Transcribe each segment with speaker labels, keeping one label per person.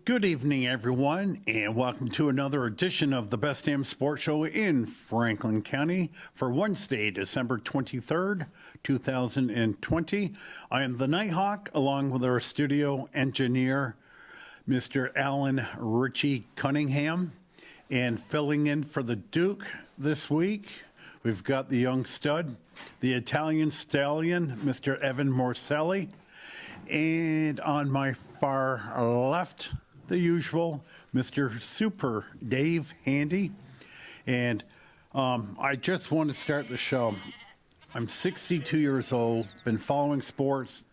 Speaker 1: Good evening, everyone, and welcome to another edition of the Best Damn Sports Show in Franklin County for Wednesday, December 23rd, 2020. I am the Nighthawk, along with our studio engineer, Mr. Alan Ritchie Cunningham, and filling in for the Duke this week, we've got the young stud, the Italian stallion, Mr. Evan Morselli, and on my far left, the usual, Mr. Super Dave Handy. And I just want to start the show. I'm 62 years old, been following sports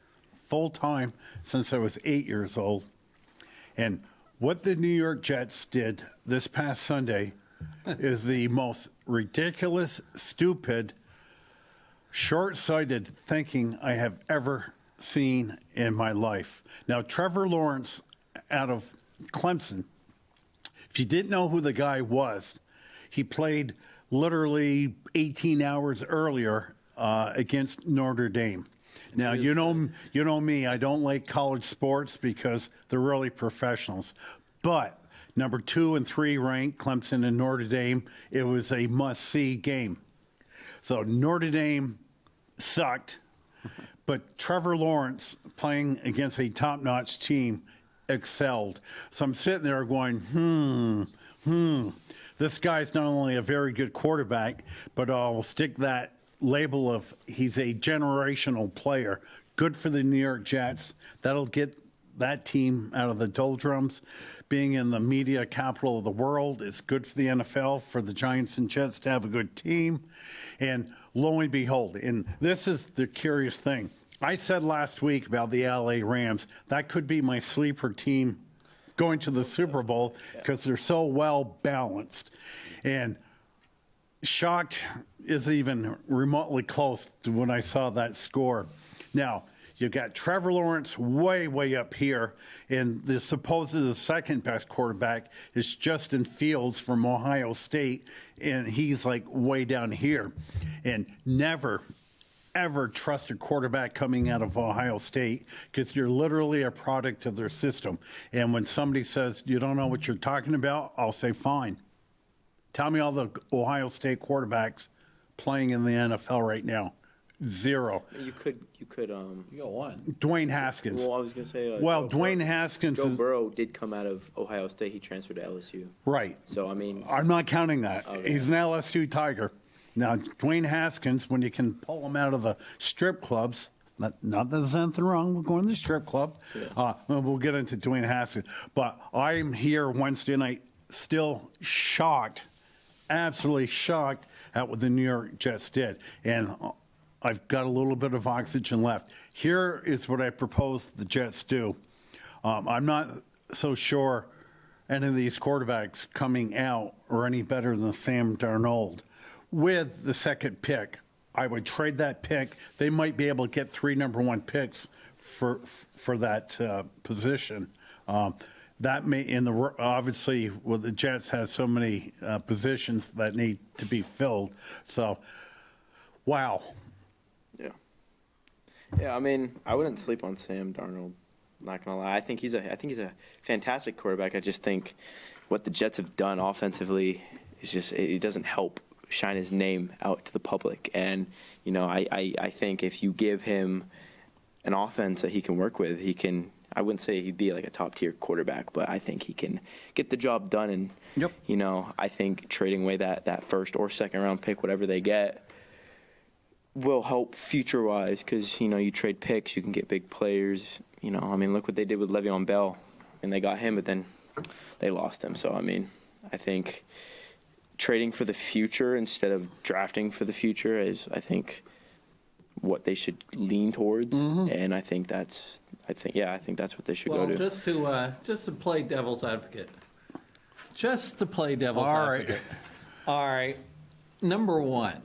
Speaker 1: full time since I was 8 years old. And what the New York Jets did this past Sunday is the most ridiculous, stupid, short-sighted thinking I have ever seen in my life. Now, Trevor Lawrence out of Clemson, if you didn't know who the guy was, he played literally 18 hours earlier against Notre Dame. Now, you know me, I don't like college sports because they're really professionals. But number 2 and 3 ranked, Clemson and Notre Dame, it was a must-see game. So Notre Dame sucked. But Trevor Lawrence, playing against a top-notch team, excelled. So I'm sitting there going, this guy's not only a very good quarterback, but I'll stick that label of he's a generational player. Good for the New York Jets. That'll get that team out of the doldrums. Being in the media capital of the world is good for the NFL, for the Giants and Jets to have a good team. And lo and behold, and this is the curious thing. I said last week about the LA Rams, that could be my sleeper team going to the Super Bowl because they're so well balanced. And shocked is even remotely close to when I saw that score. Now, you've got Trevor Lawrence way up here, and the supposed second best quarterback is Justin Fields from Ohio State, and he's like way down here. And never, ever trust a quarterback coming out of Ohio State because you're literally a product of their system. And when somebody says, you don't know what you're talking about, I'll say, fine. Tell me all the Ohio State quarterbacks playing in the NFL right now. Zero.
Speaker 2: You got one.
Speaker 1: Dwayne Haskins.
Speaker 2: Well, I was going to say.
Speaker 1: Dwayne Haskins.
Speaker 2: Joe Burrow did come out of Ohio State. He transferred to LSU.
Speaker 1: Right.
Speaker 2: So, I mean.
Speaker 1: I'm not counting that.
Speaker 2: Okay.
Speaker 1: He's an LSU Tiger. Now, Dwayne Haskins, when you can pull him out of the strip clubs, not that there's anything wrong with going to the strip club. Yeah. We'll get into Dwayne Haskins. But I'm here Wednesday night still shocked, absolutely shocked at what the New York Jets did. And I've got a little bit of oxygen left. Here is what I propose the Jets do. I'm not so sure any of these quarterbacks coming out are any better than Sam Darnold. With the second pick, I would trade that pick. They might be able to get 3 number 1 picks for that position. That may obviously, well, the Jets has so many positions that need to be filled. So, wow.
Speaker 2: Yeah, I mean, I wouldn't sleep on Sam Darnold. Not gonna lie, I think he's a fantastic quarterback. I just think what the Jets have done offensively is just it doesn't help shine his name out to the public. And I think if you give him an offense that he can work with, he can. I wouldn't say he'd be like a top tier quarterback, but I think he can get the job done. And
Speaker 1: yep.
Speaker 2: I think trading away that first or second round pick, whatever they get, will help future-wise because, you trade picks, you can get big players. I mean, look what they did with Le'Veon Bell. And they got him, but then they lost him. So, I mean, I think trading for the future instead of drafting for the future is, I think, what they should lean towards. Mm-hmm. And I think that's what they should go to.
Speaker 3: Just to play devil's advocate. All right. Number one,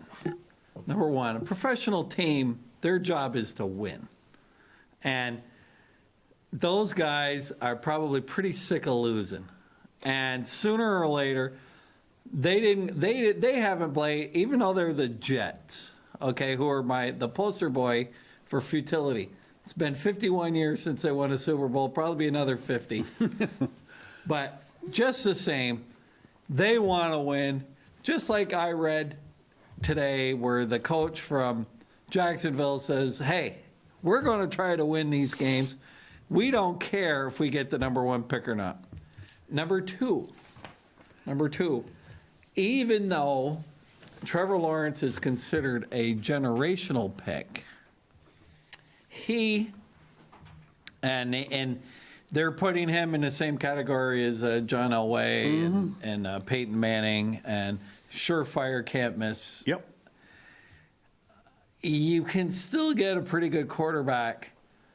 Speaker 3: a professional team, their job is to win. And those guys are probably pretty sick of losing. And sooner or later, they haven't played, even though they're the Jets, okay, who are the poster boy for futility. It's been 51 years since they won a Super Bowl, probably another 50. But just the same, they want to win. Just like I read today where the coach from Jacksonville says, hey, we're going to try to win these games. We don't care if we get the number one pick or not. Number two, even though Trevor Lawrence is considered a generational pick, and they're putting him in the same category as John Elway and Peyton Manning and surefire can't miss.
Speaker 1: Yep.
Speaker 3: You can still get a pretty good quarterback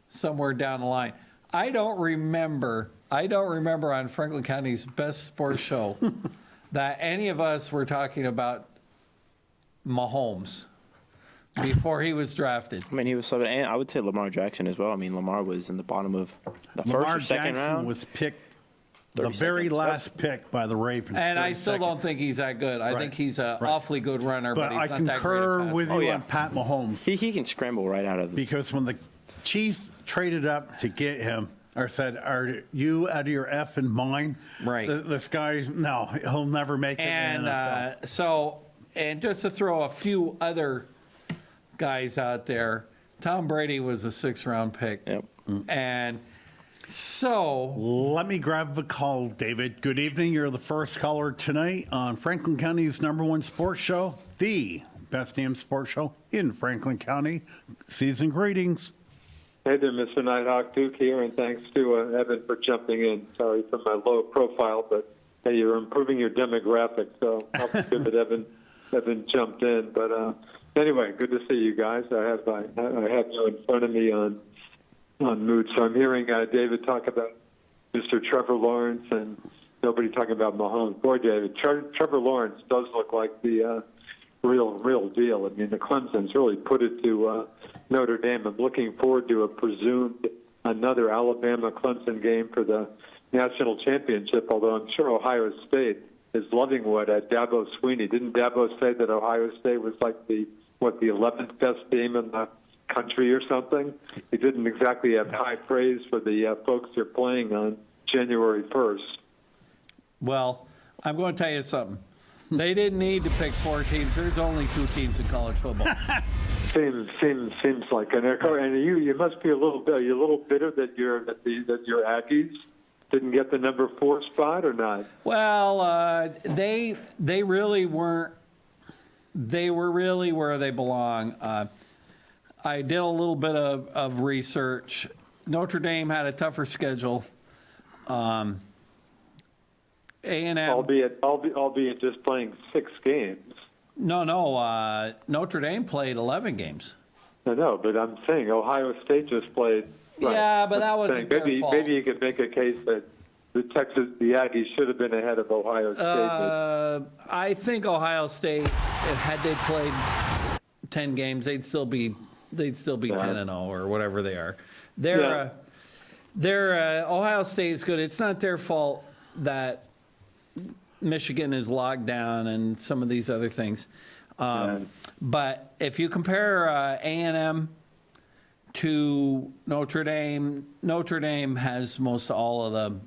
Speaker 3: somewhere down the line. I don't remember on Franklin County's Best Sports Show that any of us were talking about Mahomes before he was drafted.
Speaker 2: I mean, he was so, and I would say Lamar Jackson as well. I mean, Lamar was in the bottom of the
Speaker 1: Lamar
Speaker 2: first or second
Speaker 1: Jackson
Speaker 2: round.
Speaker 1: was picked the very last pick by the Ravens.
Speaker 3: And I still don't think he's that good. I think he's an awfully good runner, but
Speaker 1: But
Speaker 3: he's
Speaker 1: I
Speaker 3: not that great
Speaker 1: concur
Speaker 3: a
Speaker 1: with
Speaker 3: passer.
Speaker 1: you
Speaker 2: yeah.
Speaker 1: on Pat Mahomes.
Speaker 2: He can scramble right out of the.
Speaker 1: Because when the Chiefs traded up to get him, or said, "Are you out of your effing mind?"
Speaker 3: Right.
Speaker 1: This guy, no, he'll never make it in the NFL.
Speaker 3: And just to throw a few other guys out there, Tom Brady was a 6th-round pick.
Speaker 2: Yep.
Speaker 3: And so
Speaker 1: Let me grab a call, David. Good evening. You're the first caller tonight on Franklin County's #1 sports show, the best damn sports show in Franklin County. Season greetings.
Speaker 4: Hey there, Mr. Nighthawk. Duke here, and thanks to Evan for jumping in. Sorry for my low profile, but hey, you're improving your demographic, so it's good that Evan jumped in. But anyway, good to see you guys. I have you in front of me on Mood. So I'm hearing David talk about Mr. Trevor Lawrence and nobody talking about Mahomes. Boy, David, Trevor Lawrence does look like the real deal. I mean, the Clemson's really put it to Notre Dame. I'm looking forward to a presumed another Alabama-Clemson game for the national championship, although I'm sure Ohio State is loving what Dabo Swinney. Didn't Dabo say that Ohio State was like the 11th best team in the country or something? He didn't exactly have high praise for the folks they're playing on January 1st.
Speaker 3: well, I'm going to tell you something. They didn't need to pick 4 teams. There's only 2 teams in college football.
Speaker 4: Seems like, and you must be a little bitter that your Aggies didn't get the number 4 spot or not.
Speaker 3: Well, they really weren't. They were really where they belong. I did a little bit of research. Notre Dame had a tougher schedule. A&M,
Speaker 4: albeit just playing 6 games.
Speaker 3: No. Notre Dame played 11 games.
Speaker 4: I know, but I'm saying Ohio State just played. Right.
Speaker 3: Yeah, but that wasn't their fault.
Speaker 4: Maybe you could make a case that the Aggies should have been ahead of Ohio State.
Speaker 3: I think Ohio State, had they played 10 games, they'd still be 10-0 or whatever they are. Ohio State is good. It's not their fault that Michigan is locked down and some of these other things. But if you compare A&M to Notre Dame has most all of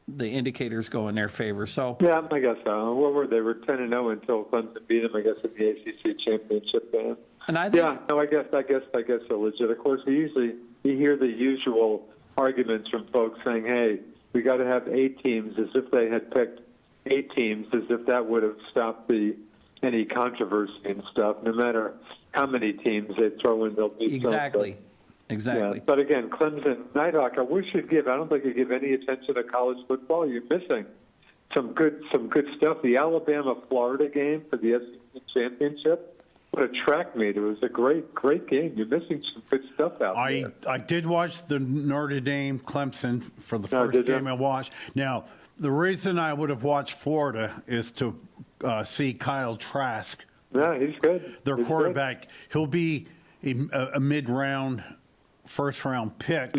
Speaker 3: the indicators go in their favor. So
Speaker 4: yeah, I guess so. What were they? Were 10-0 until Clemson beat them, I guess, in the ACC championship game.
Speaker 3: And I think,
Speaker 4: I guess they're legit. Of course, you hear the usual arguments from folks saying, "Hey, we got to have 8 teams," as if they had picked 8 teams, as if that would have stopped any controversy and stuff. No matter how many teams they throw in, they'll beat
Speaker 3: exactly.
Speaker 4: Some,
Speaker 3: Exactly.
Speaker 4: Yeah. But again, Clemson, Nighthawk, I wish you'd give. I don't think you give any attention to college football. You're missing some good stuff. The Alabama-Florida game for the SEC championship. What a track meet! It was a great game. You're missing some good stuff out there.
Speaker 1: I did watch the Notre Dame Clemson for the first game I watched. Now, the reason I would have watched Florida is to see Kyle Trask.
Speaker 4: Yeah, he's good.
Speaker 1: Their quarterback. Good. He'll be a mid-round, first-round pick.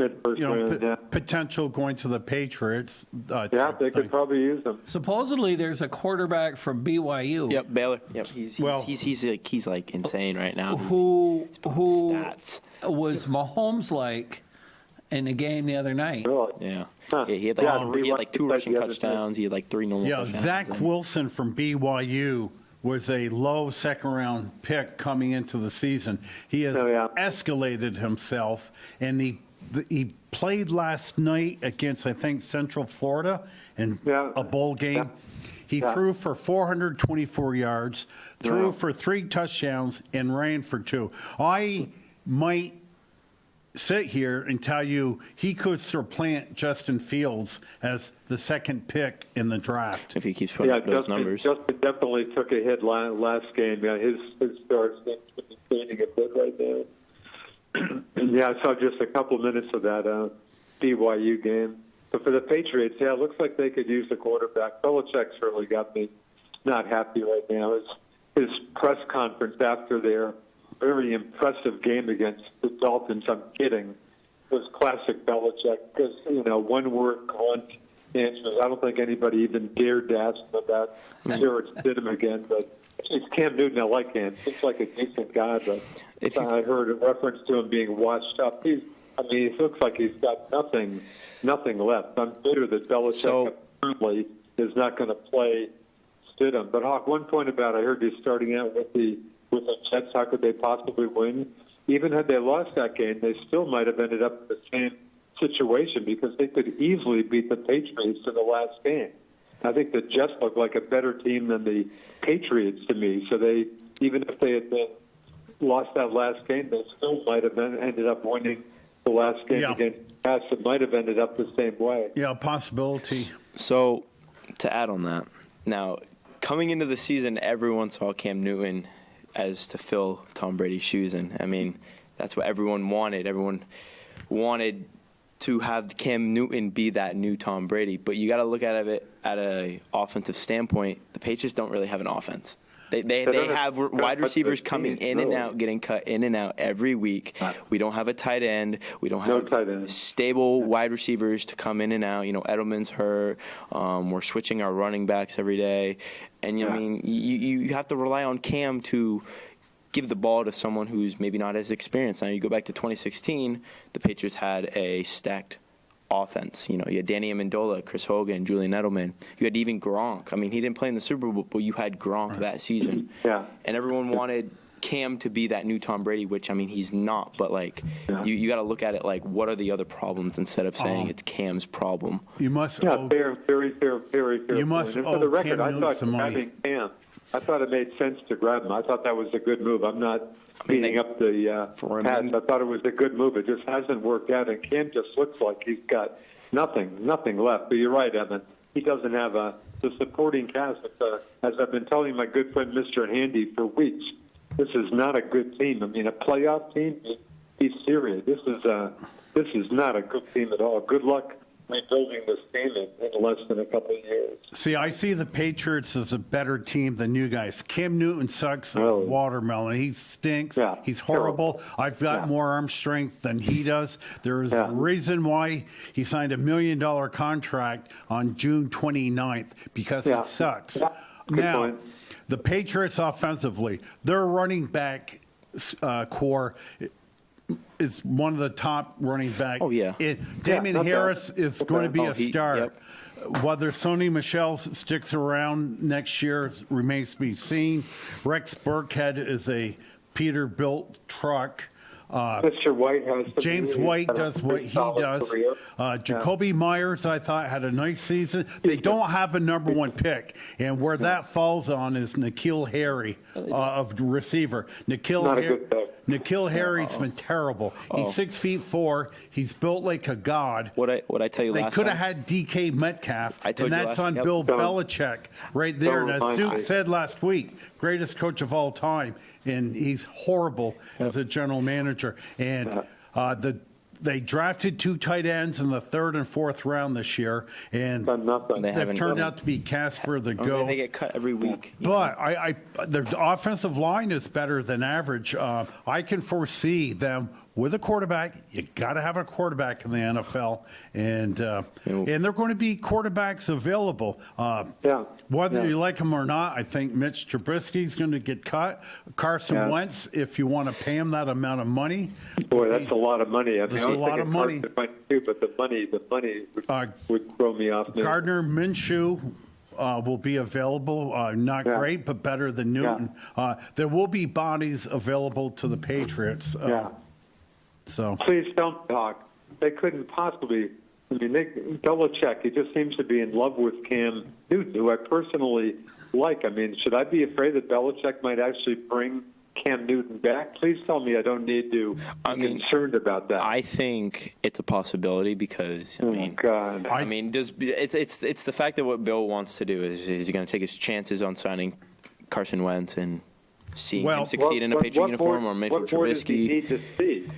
Speaker 1: Potential going to the Patriots.
Speaker 4: They could probably use him.
Speaker 3: Supposedly, there's a quarterback from BYU.
Speaker 2: Yep, Baylor. Yep, he's like insane right now.
Speaker 3: Who
Speaker 2: stats.
Speaker 3: was Mahomes like, in a game the other night.
Speaker 4: Really?
Speaker 2: Yeah.
Speaker 4: Huh.
Speaker 2: Yeah, he had like two rushing touchdowns. He had like 3 normal
Speaker 1: Yeah,
Speaker 2: touchdowns.
Speaker 1: Zach Wilson from BYU was a low second-round pick coming into the season. He has escalated himself, and he played last night against, I think, Central Florida in a bowl game.
Speaker 4: Yeah.
Speaker 1: He threw for 424 yards, threw for 3 touchdowns, and ran for 2. I might sit here and tell you he could supplant Justin Fields as the second pick in the draft.
Speaker 2: If he keeps putting up those numbers.
Speaker 4: Justin definitely took a hit last game. Yeah, his start seems to be fading a bit right now. Yeah, I saw just a couple minutes of that BYU game. But for the Patriots, it looks like they could use the quarterback. Belichick's really got me not happy right now. His press conference after their very impressive game against the Dolphins, I'm kidding, was classic Belichick because, one-word grunt answers. I don't think anybody even dared to ask him about Jarrett Stidham again, but it's Cam Newton. I like him. Seems like a decent guy, but I heard a reference to him being washed up. He looks like he's got nothing left. I'm bitter that Belichick apparently is not going to play Stidham. But, Hawk, one point about I heard you starting out with the Jets, how could they possibly win? Even had they lost that game, they still might have ended up in the same situation because they could easily beat the Patriots in the last game. I think the Jets look like a better team than the Patriots to me. So even if they had lost that last game, they still might have ended up winning the last game against the Pats. It might have ended up the same way.
Speaker 1: Yeah, possibility.
Speaker 2: So to add on that, now coming into the season, everyone saw Cam Newton as to fill Tom Brady's shoes. And, I mean, that's what everyone wanted. Everyone wanted to have Cam Newton be that new Tom Brady. But you got to look at it at an offensive standpoint. The Patriots don't really have an offense. They have wide receivers coming in and out, getting cut in and out every week. We don't have a tight end. We don't have stable wide receivers to come in and out. Edelman's hurt. We're switching our running backs every day. And, I mean, you have to rely on Cam to give the ball to someone who's maybe not as experienced. Now, you go back to 2016, the Patriots had a stacked offense. You had Danny Amendola, Chris Hogan, Julian Edelman. You had even Gronk. I mean, he didn't play in the Super Bowl, but you had Gronk that season.
Speaker 4: Yeah.
Speaker 2: And everyone wanted Cam to be that new Tom Brady, which, I mean, he's not. But, you got to look at it like, what are the other problems instead of saying it's Cam's problem?
Speaker 1: You must
Speaker 4: very fair.
Speaker 1: You must
Speaker 4: and for the record,
Speaker 1: Cam Newton
Speaker 4: I thought
Speaker 1: some money.
Speaker 4: having Cam, I thought it made sense to grab him. I thought that was a good move. I'm not beating up the Pats. I thought it was a good move. It just hasn't worked out, and Cam just looks like he's got nothing left. But you're right, Evan. He doesn't have the supporting cast. As I've been telling my good friend Mr. Handy for weeks, this is not a good team. I mean, a playoff team, he's serious. This is not a good team at all. Good luck rebuilding this team in less than a couple of years.
Speaker 1: See, I see the Patriots as a better team than you guys. Cam Newton sucks at watermelon. He stinks.
Speaker 4: Yeah.
Speaker 1: He's horrible. I've got more arm strength than he does. There is a reason why he signed $1 million contract on June 29th, because he sucks.
Speaker 4: Yeah. Good
Speaker 1: Now,
Speaker 4: point.
Speaker 1: the Patriots offensively, their running back core is one of the top running back.
Speaker 2: Oh, yeah.
Speaker 1: Damon Harris is going to be a star.
Speaker 2: Yep.
Speaker 1: Whether Sony Michel sticks around next year remains to be seen. Rex Burkhead is a Peterbilt truck.
Speaker 4: Mr. White has
Speaker 1: James White does what he does. Jacoby Myers, I thought, had a nice season. They don't have a number one pick, and where that falls on is N'Keal Harry of receiver. N'Keal Harry's been terrible. He's 6'4". He's built like a god.
Speaker 2: What I tell you
Speaker 1: They
Speaker 2: last
Speaker 1: could have
Speaker 2: time.
Speaker 1: had DK Metcalf,
Speaker 2: I told
Speaker 1: and
Speaker 2: you
Speaker 1: that's
Speaker 2: last-
Speaker 1: on
Speaker 2: yep.
Speaker 1: Bill Belichick right there. And as Duke said last week, greatest coach of all time, and he's horrible as a general manager. And they drafted 2 tight ends in the 3rd and 4th round this year, and they've turned out to be Casper the Ghost.
Speaker 2: They get cut every week.
Speaker 1: But their offensive line is better than average. I can foresee them with a quarterback. You got to have a quarterback in the NFL, and there are going to be quarterbacks available. Whether you like him or not, I think Mitch Trubisky's going to get cut. Carson Wentz, if you want to pay him that amount of money.
Speaker 4: Boy, that's a lot of money. I mean,
Speaker 1: That's a lot of money.
Speaker 4: Too, but the money would throw me off. Now.
Speaker 1: Gardner Minshew will be available. Not great, but better than Newton. There will be bodies available to the Patriots. So
Speaker 4: please don't talk. They couldn't possibly. I mean, Belichick, he just seems to be in love with Cam Newton, who I personally like. I mean, should I be afraid that Belichick might actually bring Cam Newton back? Please tell me I don't need to be concerned about that.
Speaker 2: I think it's a possibility because
Speaker 4: God.
Speaker 2: I mean, it's the fact that what Bill wants to do is he's going to take his chances on signing Carson Wentz and seeing him succeed in a Patriot uniform, or Mitchell Trubisky.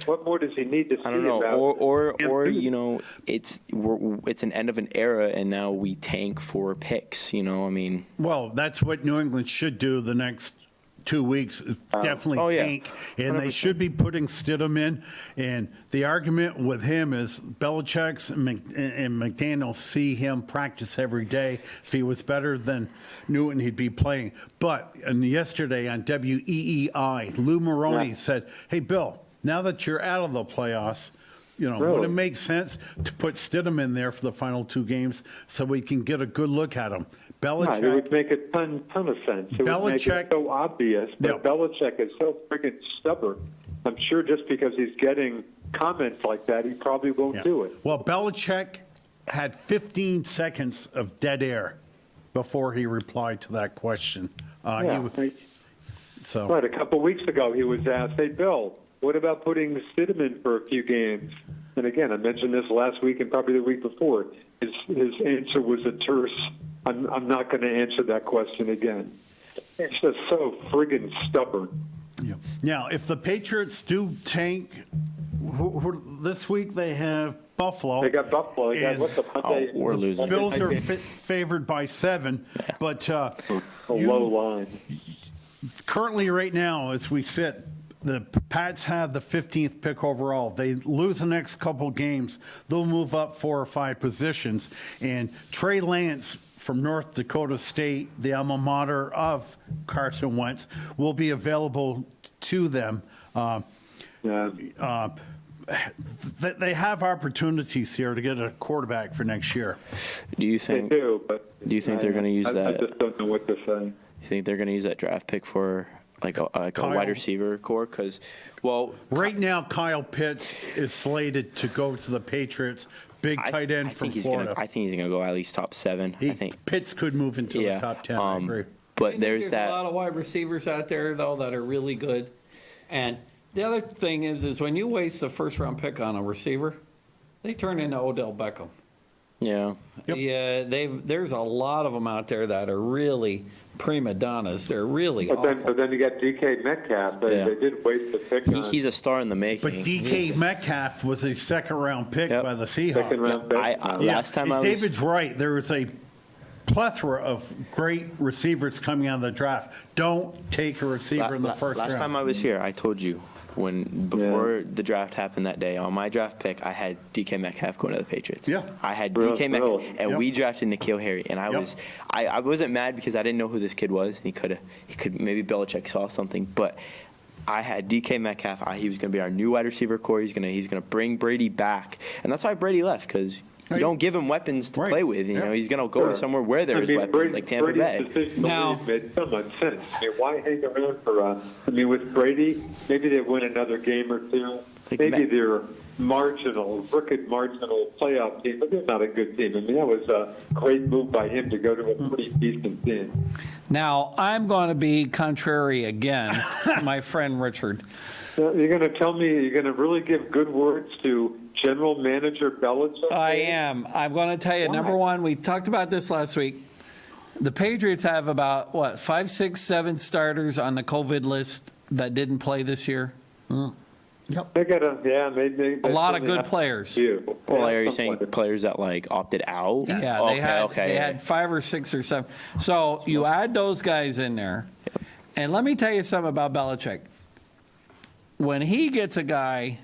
Speaker 4: What more does he need to see?
Speaker 2: I don't know,
Speaker 4: about
Speaker 2: or you know, it's an end of an era, and now we tank for picks. You know, I mean,
Speaker 1: well, that's what New England should do the next 2 weeks. Definitely tank, and they should be putting Stidham in. And the argument with him is Belichick's and McDaniel see him practice every day. If he was better than Newton, he'd be playing. But yesterday on WEEI, Lou Maroney said, "Hey, Bill, now that you're out of the playoffs, you know, would it make sense to put Stidham in there for the final 2 games so we can get a good look at him?" Belichick,
Speaker 4: it would make a ton of sense. It would make it so obvious, but Belichick is so freaking stubborn. I'm sure just because he's getting comments like that, he probably won't do it.
Speaker 1: Well, Belichick had 15 seconds of dead air before he replied to that question.
Speaker 4: But a couple weeks ago, he was asked, "Hey, Bill, what about putting Stidham in for a few games?" And again, I mentioned this last week and probably the week before. His answer was a terse, I'm not going to answer that question again. It's just so friggin' stubborn.
Speaker 1: Yeah. Now, if the Patriots do tank, this week they have Buffalo.
Speaker 4: They got Buffalo. They got, what's the Monday?
Speaker 2: We're losing.
Speaker 1: Bills are favored by 7, but
Speaker 4: a low line.
Speaker 1: Currently, right now, as we sit, the Pats have the 15th pick overall. They lose the next couple games, they'll move up 4 or 5 positions. And Trey Lance from North Dakota State, the alma mater of Carson Wentz, will be available to them. They have opportunities here to get a quarterback for next year.
Speaker 2: Do you think?
Speaker 4: They do, but
Speaker 2: do you think they're going to use that?
Speaker 4: I just don't know what to say.
Speaker 2: You think they're going to use that draft pick for like a wide receiver core? Because,
Speaker 1: right now Kyle Pitts is slated to go to the Patriots. Big tight end from Florida.
Speaker 2: I think he's going to go at least top 7. I think
Speaker 1: Pitts could move into the top 10. I agree.
Speaker 2: But there's
Speaker 3: a lot of wide receivers out there though that are really good. And the other thing is when you waste a first-round pick on a receiver, they turn into Odell Beckham.
Speaker 2: Yeah.
Speaker 3: Yep. Yeah, there's a lot of them out there that are really prima donnas. They're really awful.
Speaker 4: But then you got DK Metcalf. They did waste the pick on.
Speaker 2: He's a star in the making.
Speaker 1: But DK Metcalf was a second-round pick by the Seahawks.
Speaker 4: Second-round pick.
Speaker 2: Last time
Speaker 1: David's right. There was a plethora of great receivers coming out of the draft. Don't take a receiver in the first round.
Speaker 2: Last time I was here, I told you before the draft happened that day, on my draft pick, I had DK Metcalf going to the Patriots.
Speaker 1: Yeah.
Speaker 2: I had DK Metcalf, and we drafted N'Keal Harry, and I wasn't mad because I didn't know who this kid was. He could maybe Belichick saw something, but I had DK Metcalf. He was going to be our new wide receiver core. He's going to bring Brady back, and that's why Brady left, because you don't give him weapons to play with. You know, he's going to go to somewhere where there's weapons, like Tampa Bay.
Speaker 4: Now, made so much sense. I mean, why hang around for with Brady, maybe they win another game or two. Maybe they're marginal playoff team, but they're not a good team. I mean, that was a great move by him to go to a pretty decent team.
Speaker 3: Now, I'm going to be contrary again, my friend Richard.
Speaker 4: You're going to tell me you're going to really give good words to General Manager Belichick?
Speaker 3: I am. I'm going to tell you, number one, we talked about this last week. The Patriots have about, 5, 6, 7 starters on the COVID list that didn't play this year?
Speaker 1: Yep.
Speaker 4: They got a
Speaker 3: lot of good players.
Speaker 2: Well, are you saying players that opted out?
Speaker 3: Yeah, they had 5 or 6 or 7. So you add those guys in there, and let me tell you something about Belichick. When he gets a guy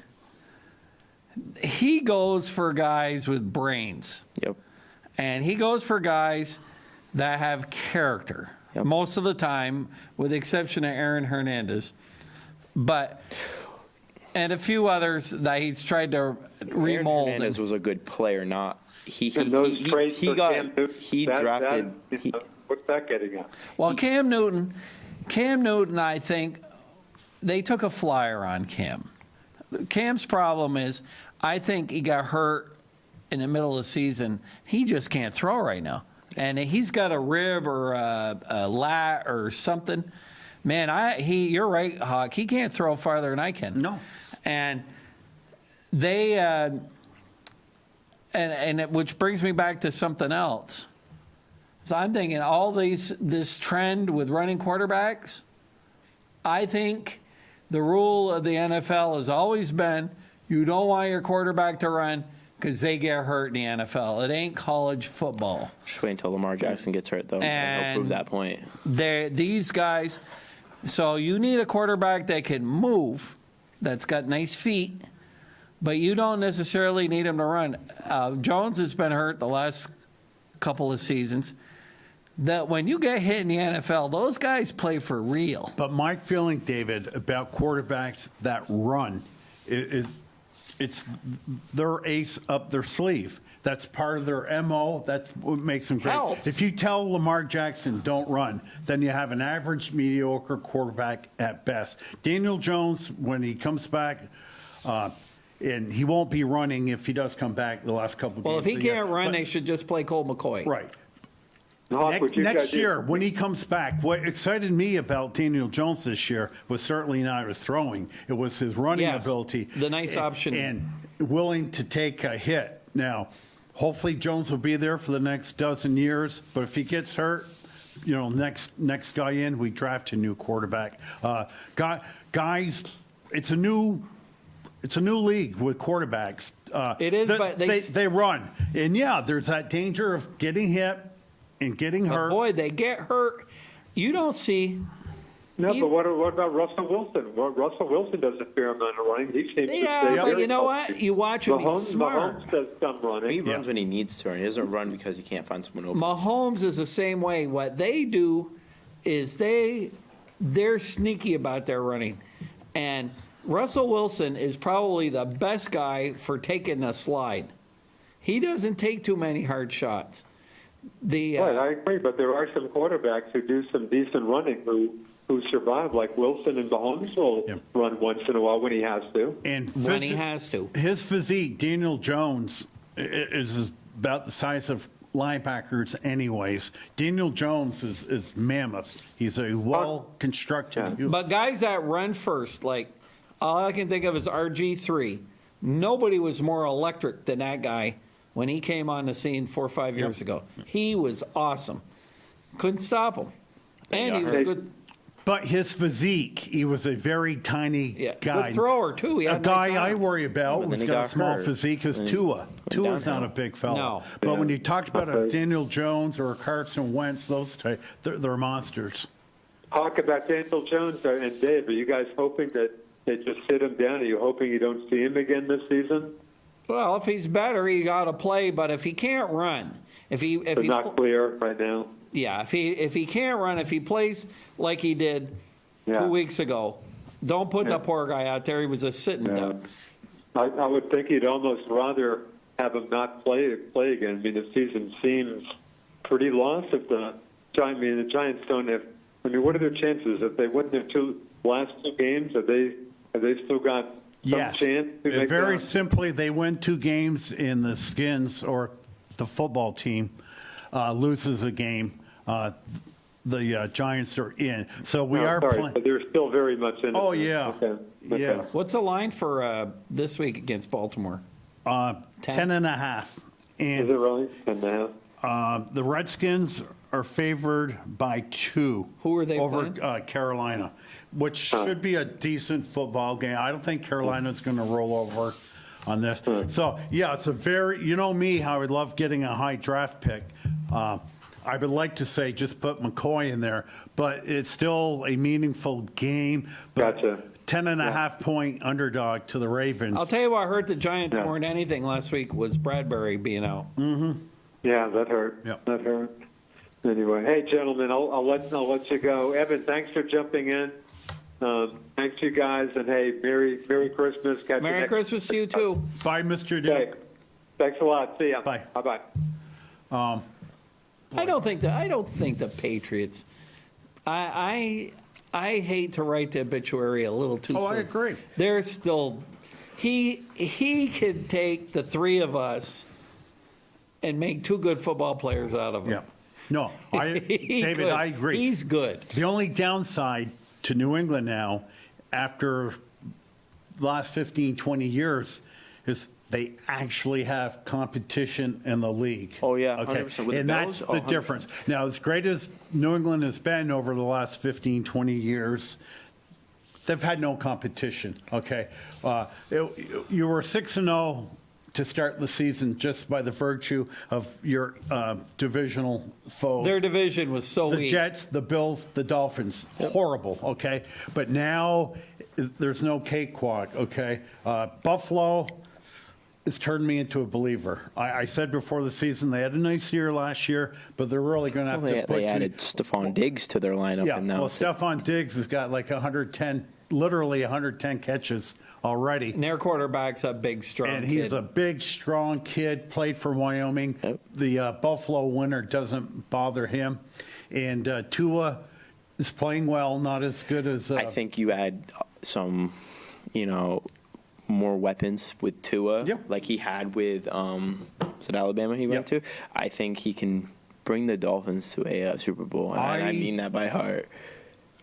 Speaker 3: he goes for guys with brains.
Speaker 2: Yep.
Speaker 3: And he goes for guys that have character most of the time, with the exception of Aaron Hernandez. And a few others that he's tried to remold.
Speaker 2: Aaron Hernandez was a good player, not he.
Speaker 4: And those trades
Speaker 2: He
Speaker 4: for
Speaker 2: got
Speaker 4: Cam Newton,
Speaker 2: he drafted.
Speaker 4: what's that getting at?
Speaker 3: Well, Cam Newton, I think they took a flyer on Cam. Cam's problem is, I think he got hurt in the middle of the season. He just can't throw right now. And he's got a rib or a lat or something. Man, you're right, Hawk. He can't throw farther than I can.
Speaker 1: No.
Speaker 3: And they, which brings me back to something else. So I'm thinking this trend with running quarterbacks, I think the rule of the NFL has always been you don't want your quarterback to run because they get hurt in the NFL. It ain't college football.
Speaker 2: Just wait until Lamar Jackson gets hurt, though, and he'll prove that point.
Speaker 3: These guys, so you need a quarterback that can move, that's got nice feet, but you don't necessarily need him to run. Jones has been hurt the last couple of seasons. That when you get hit in the NFL, those guys play for real.
Speaker 1: But my feeling, David, about quarterbacks that run, it's their ace up their sleeve. That's part of their MO. That's what makes them great.
Speaker 3: Helps.
Speaker 1: If you tell Lamar Jackson don't run, then you have an average, mediocre quarterback at best. Daniel Jones, when he comes back, and he won't be running if he does come back the last couple of games.
Speaker 3: Well, if he
Speaker 1: of the year.
Speaker 3: can't run,
Speaker 1: But-
Speaker 3: they should just play Colt McCoy.
Speaker 1: Right.
Speaker 4: Hawk, would you
Speaker 1: Next
Speaker 4: guys-
Speaker 1: year, when he comes back, what excited me about Daniel Jones this year was certainly not his throwing. It was his running
Speaker 3: Yes,
Speaker 1: ability.
Speaker 3: the nice option.
Speaker 1: And willing to take a hit. Now, hopefully Jones will be there for the next dozen years, but if he gets hurt, next guy in, we draft a new quarterback. Guys, it's a new league with quarterbacks.
Speaker 3: It is, but
Speaker 1: they run. And, yeah, there's that danger of getting hit and getting
Speaker 3: But
Speaker 1: hurt.
Speaker 3: boy, they get hurt. You don't see.
Speaker 4: No,
Speaker 3: You-
Speaker 4: but what about Russell Wilson? Well, Russell Wilson does a fair amount of running. He seems to
Speaker 3: Yeah,
Speaker 4: stay
Speaker 3: but
Speaker 4: very
Speaker 3: you know
Speaker 4: healthy.
Speaker 3: what? You watch him, he's smart.
Speaker 4: Mahomes does some
Speaker 2: He
Speaker 4: running.
Speaker 2: runs when he needs to run. He doesn't run because he can't find someone open.
Speaker 3: Mahomes is the same way. What they do is they're sneaky about their running. And Russell Wilson is probably the best guy for taking a slide. He doesn't take too many hard shots.
Speaker 4: Right, I agree, but there are some quarterbacks who do some decent running who survive, like Wilson and Mahomes will run once in a while when he has to.
Speaker 1: And
Speaker 3: when he has to.
Speaker 1: His physique, Daniel Jones, is about the size of linebackers anyways. Daniel Jones is mammoth. He's a well-constructed.
Speaker 3: But guys that run first, like all I can think of is RG3. Nobody was more electric than that guy when he came on the scene 4 or 5 years ago. He was awesome. Couldn't stop him. And he was a good.
Speaker 1: But his physique, he was a very tiny guy.
Speaker 3: Good thrower, too. He
Speaker 1: A
Speaker 3: had a nice
Speaker 1: guy I
Speaker 3: arm.
Speaker 1: worry about
Speaker 2: But
Speaker 1: who's
Speaker 2: then he
Speaker 1: got a
Speaker 2: got
Speaker 1: small
Speaker 2: hurt.
Speaker 1: physique is
Speaker 2: And he
Speaker 1: Tua.
Speaker 2: went
Speaker 1: Tua's not
Speaker 2: downhill.
Speaker 1: a big fella.
Speaker 3: No.
Speaker 1: But when you talked about a
Speaker 4: Okay.
Speaker 1: Daniel Jones or a Carson Wentz, those type, they're monsters.
Speaker 4: Talk about Daniel Jones and Dave. Are you guys hoping that they just sit him down? Are you hoping you don't see him again this season?
Speaker 3: Well, if he's better, he got to play. But if he can't run, if
Speaker 4: They're
Speaker 3: he
Speaker 4: not clear right now.
Speaker 3: if he can't run, if he plays like he did 2 weeks ago, don't put that poor guy out there. He was a sitting duck.
Speaker 4: I would think you'd almost rather have him not play again. I mean, the season seems pretty lost. If the Giants don't have. I mean, what are their chances if they win their last two games? Have they still got some
Speaker 1: Yes.
Speaker 4: chance to make
Speaker 1: Very
Speaker 4: that?
Speaker 1: simply, they win 2 games in the Skins or the football team loses a game. The Giants are in. So we are
Speaker 4: sorry,
Speaker 1: playing.
Speaker 4: but they're still very much in.
Speaker 1: Oh,
Speaker 4: it.
Speaker 1: yeah.
Speaker 4: Okay.
Speaker 1: Yeah.
Speaker 3: What's the line for this week against Baltimore?
Speaker 1: 10.5.
Speaker 4: Is it
Speaker 1: And
Speaker 4: really? 10.5.
Speaker 1: the Redskins are favored by 2.
Speaker 3: Who are they
Speaker 1: over
Speaker 3: playing?
Speaker 1: Carolina, which should be a decent football game. I don't think Carolina's going to roll over on this. So, yeah, it's a very, you know me, how I would love getting a high draft pick. I would like to say just put McCoy in there, but it's still a meaningful game. But
Speaker 4: Gotcha.
Speaker 1: 10.5-point underdog to the Ravens.
Speaker 3: I'll tell you what hurt the Giants
Speaker 4: Yeah.
Speaker 3: more than anything last week was Bradbury being out.
Speaker 4: Yeah, that hurt.
Speaker 1: Yep.
Speaker 4: That hurt. Anyway, hey, gentlemen, I'll let you go. Evan, thanks for jumping in. Thanks to you guys, and hey, Merry Christmas. Catch you
Speaker 3: Merry
Speaker 4: next-
Speaker 3: Christmas to you too.
Speaker 1: Bye, Mr.
Speaker 4: Okay.
Speaker 1: Duke.
Speaker 4: Thanks a lot. See ya.
Speaker 1: Bye.
Speaker 4: Bye-bye.
Speaker 3: I don't think the Patriots. I hate to write the obituary a little too soon.
Speaker 1: Oh, I agree.
Speaker 3: They're still. He could take the three of us and make two good football players out of them.
Speaker 1: Yeah. No,
Speaker 3: He
Speaker 1: David,
Speaker 3: could.
Speaker 1: I agree.
Speaker 3: He's good.
Speaker 1: The only downside to New England now, after the last 15, 20 years, is they actually have competition in the league.
Speaker 2: Oh, yeah,
Speaker 1: Okay.
Speaker 2: 100%. With the
Speaker 1: And that's
Speaker 2: Bills?
Speaker 1: the
Speaker 2: 100%.
Speaker 1: difference. Now, as great as New England has been over the last 15, 20 years, they've had no competition, okay? You were 6-0 to start the season just by the virtue of your divisional foes.
Speaker 3: Their division was so
Speaker 1: The
Speaker 3: weak.
Speaker 1: Jets, the Bills, the Dolphins, horrible, okay? But now there's no cakewalk, okay? Buffalo has turned me into a believer. I said before the season they had a nice year last year, but they're really going to have to put
Speaker 2: They added Stephon Diggs to their lineup,
Speaker 1: Yeah,
Speaker 2: and now
Speaker 1: well,
Speaker 2: it's-
Speaker 1: Stephon Diggs has got like 110, literally 110 catches already.
Speaker 3: And their quarterback's a big, strong
Speaker 1: And he's
Speaker 3: kid.
Speaker 1: a big, strong kid, played for Wyoming.
Speaker 2: Yep.
Speaker 1: The Buffalo winter doesn't bother him. And Tua is playing well, not as good as.
Speaker 2: I think you add some, more weapons with Tua,
Speaker 1: Yep.
Speaker 2: like he had with was it Alabama he went
Speaker 1: Yep.
Speaker 2: to. I think he can bring the Dolphins to a Super Bowl, and I mean that by heart.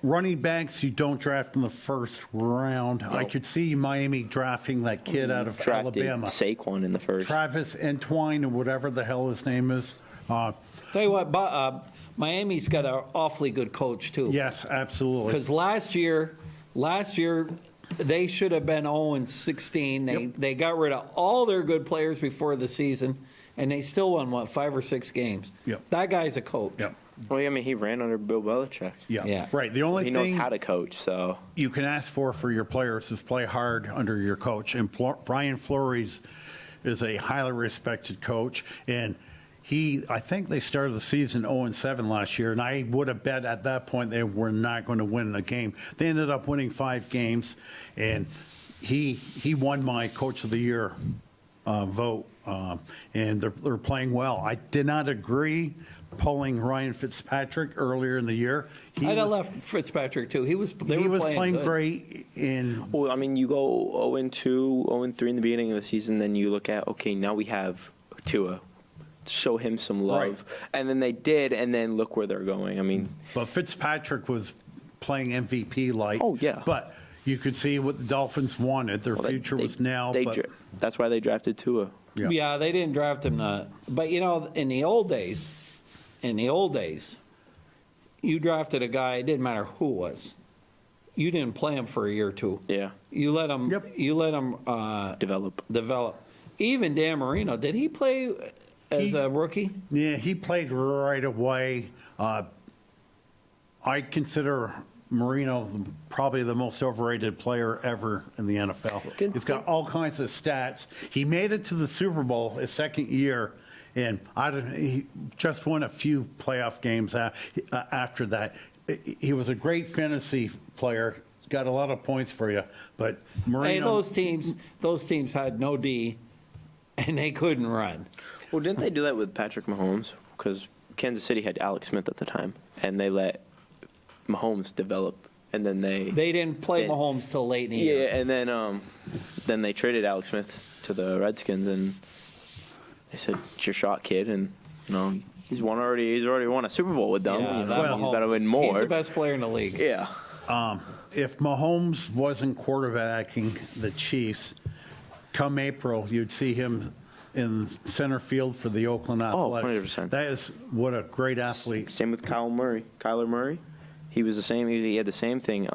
Speaker 1: running backs you don't draft in the first round. I could see Miami drafting that kid out of
Speaker 2: Drafted
Speaker 1: Alabama.
Speaker 2: Saquon in the first.
Speaker 1: Travis Entwine, or whatever the hell his name is.
Speaker 3: Tell you what, Miami's got an awfully good coach too.
Speaker 1: Yes, absolutely.
Speaker 3: Because last year they should have been 0-16. They got rid of all their good players before the season, and they still won 5 or 6 games.
Speaker 1: Yep.
Speaker 3: That guy's a coach.
Speaker 1: Yep.
Speaker 2: Well, yeah, I mean, he ran under Bill Belichick.
Speaker 1: Yeah.
Speaker 3: Yeah.
Speaker 1: Right. The only
Speaker 2: He knows
Speaker 1: thing
Speaker 2: how to coach, so
Speaker 1: you can ask for your players is play hard under your coach. And Brian Flores is a highly respected coach, and I think they started the season 0-7 last year, and I would have bet at that point they were not going to win a game. They ended up winning 5 games, and he won my Coach of the Year vote, and they're playing well. I did not agree pulling Ryan Fitzpatrick earlier in the year.
Speaker 3: I'd have left Fitzpatrick too. He was
Speaker 1: playing
Speaker 3: good.
Speaker 1: great in.
Speaker 2: well, I mean, you go 0-2, 0-3 in the beginning of the season, then you look at, okay, now we have Tua. Show him some love.
Speaker 1: Right.
Speaker 2: And then they did, and then look where they're going. I mean,
Speaker 1: But Fitzpatrick was playing MVP like.
Speaker 2: Oh, yeah.
Speaker 1: But you could see what the Dolphins wanted. Their
Speaker 2: well,
Speaker 1: future was now. But,
Speaker 2: that's why they drafted Tua.
Speaker 1: yeah.
Speaker 3: They didn't draft him. But in the old days, you drafted a guy. It didn't matter who it was. You didn't play him for a year or two.
Speaker 2: Yeah.
Speaker 3: You let him.
Speaker 1: Yep.
Speaker 3: You let him
Speaker 2: Develop.
Speaker 3: Even Dan Marino, did he play as a rookie?
Speaker 1: Yeah, he played right away. I consider Marino probably the most overrated player ever in the NFL. He's got all kinds of stats. He made it to the Super Bowl his second year, and he just won a few playoff games after that. He was a great fantasy player. Got a lot of points for you, but Marino.
Speaker 3: Hey, those teams had no D, and they couldn't run.
Speaker 2: Well, didn't they do that with Patrick Mahomes? Because Kansas City had Alex Smith at the time, and they let Mahomes develop, and then they
Speaker 3: didn't play
Speaker 2: then-
Speaker 3: Mahomes till late in the year.
Speaker 2: Yeah, and then they traded Alex Smith to the Redskins, and they said, "It's your shot, kid," and he's already won a Super Bowl with them.
Speaker 3: Yeah, that
Speaker 2: he's
Speaker 3: Mahomes
Speaker 2: got to win
Speaker 3: is-
Speaker 2: more.
Speaker 3: He's the best player in the league.
Speaker 2: Yeah.
Speaker 1: If Mahomes wasn't quarterbacking the Chiefs, come April, you'd see him in center field for the Oakland Athletics.
Speaker 2: 100%.
Speaker 1: That is what a great athlete.
Speaker 2: Same with Kyler Murray. He was the same. He had the same thing.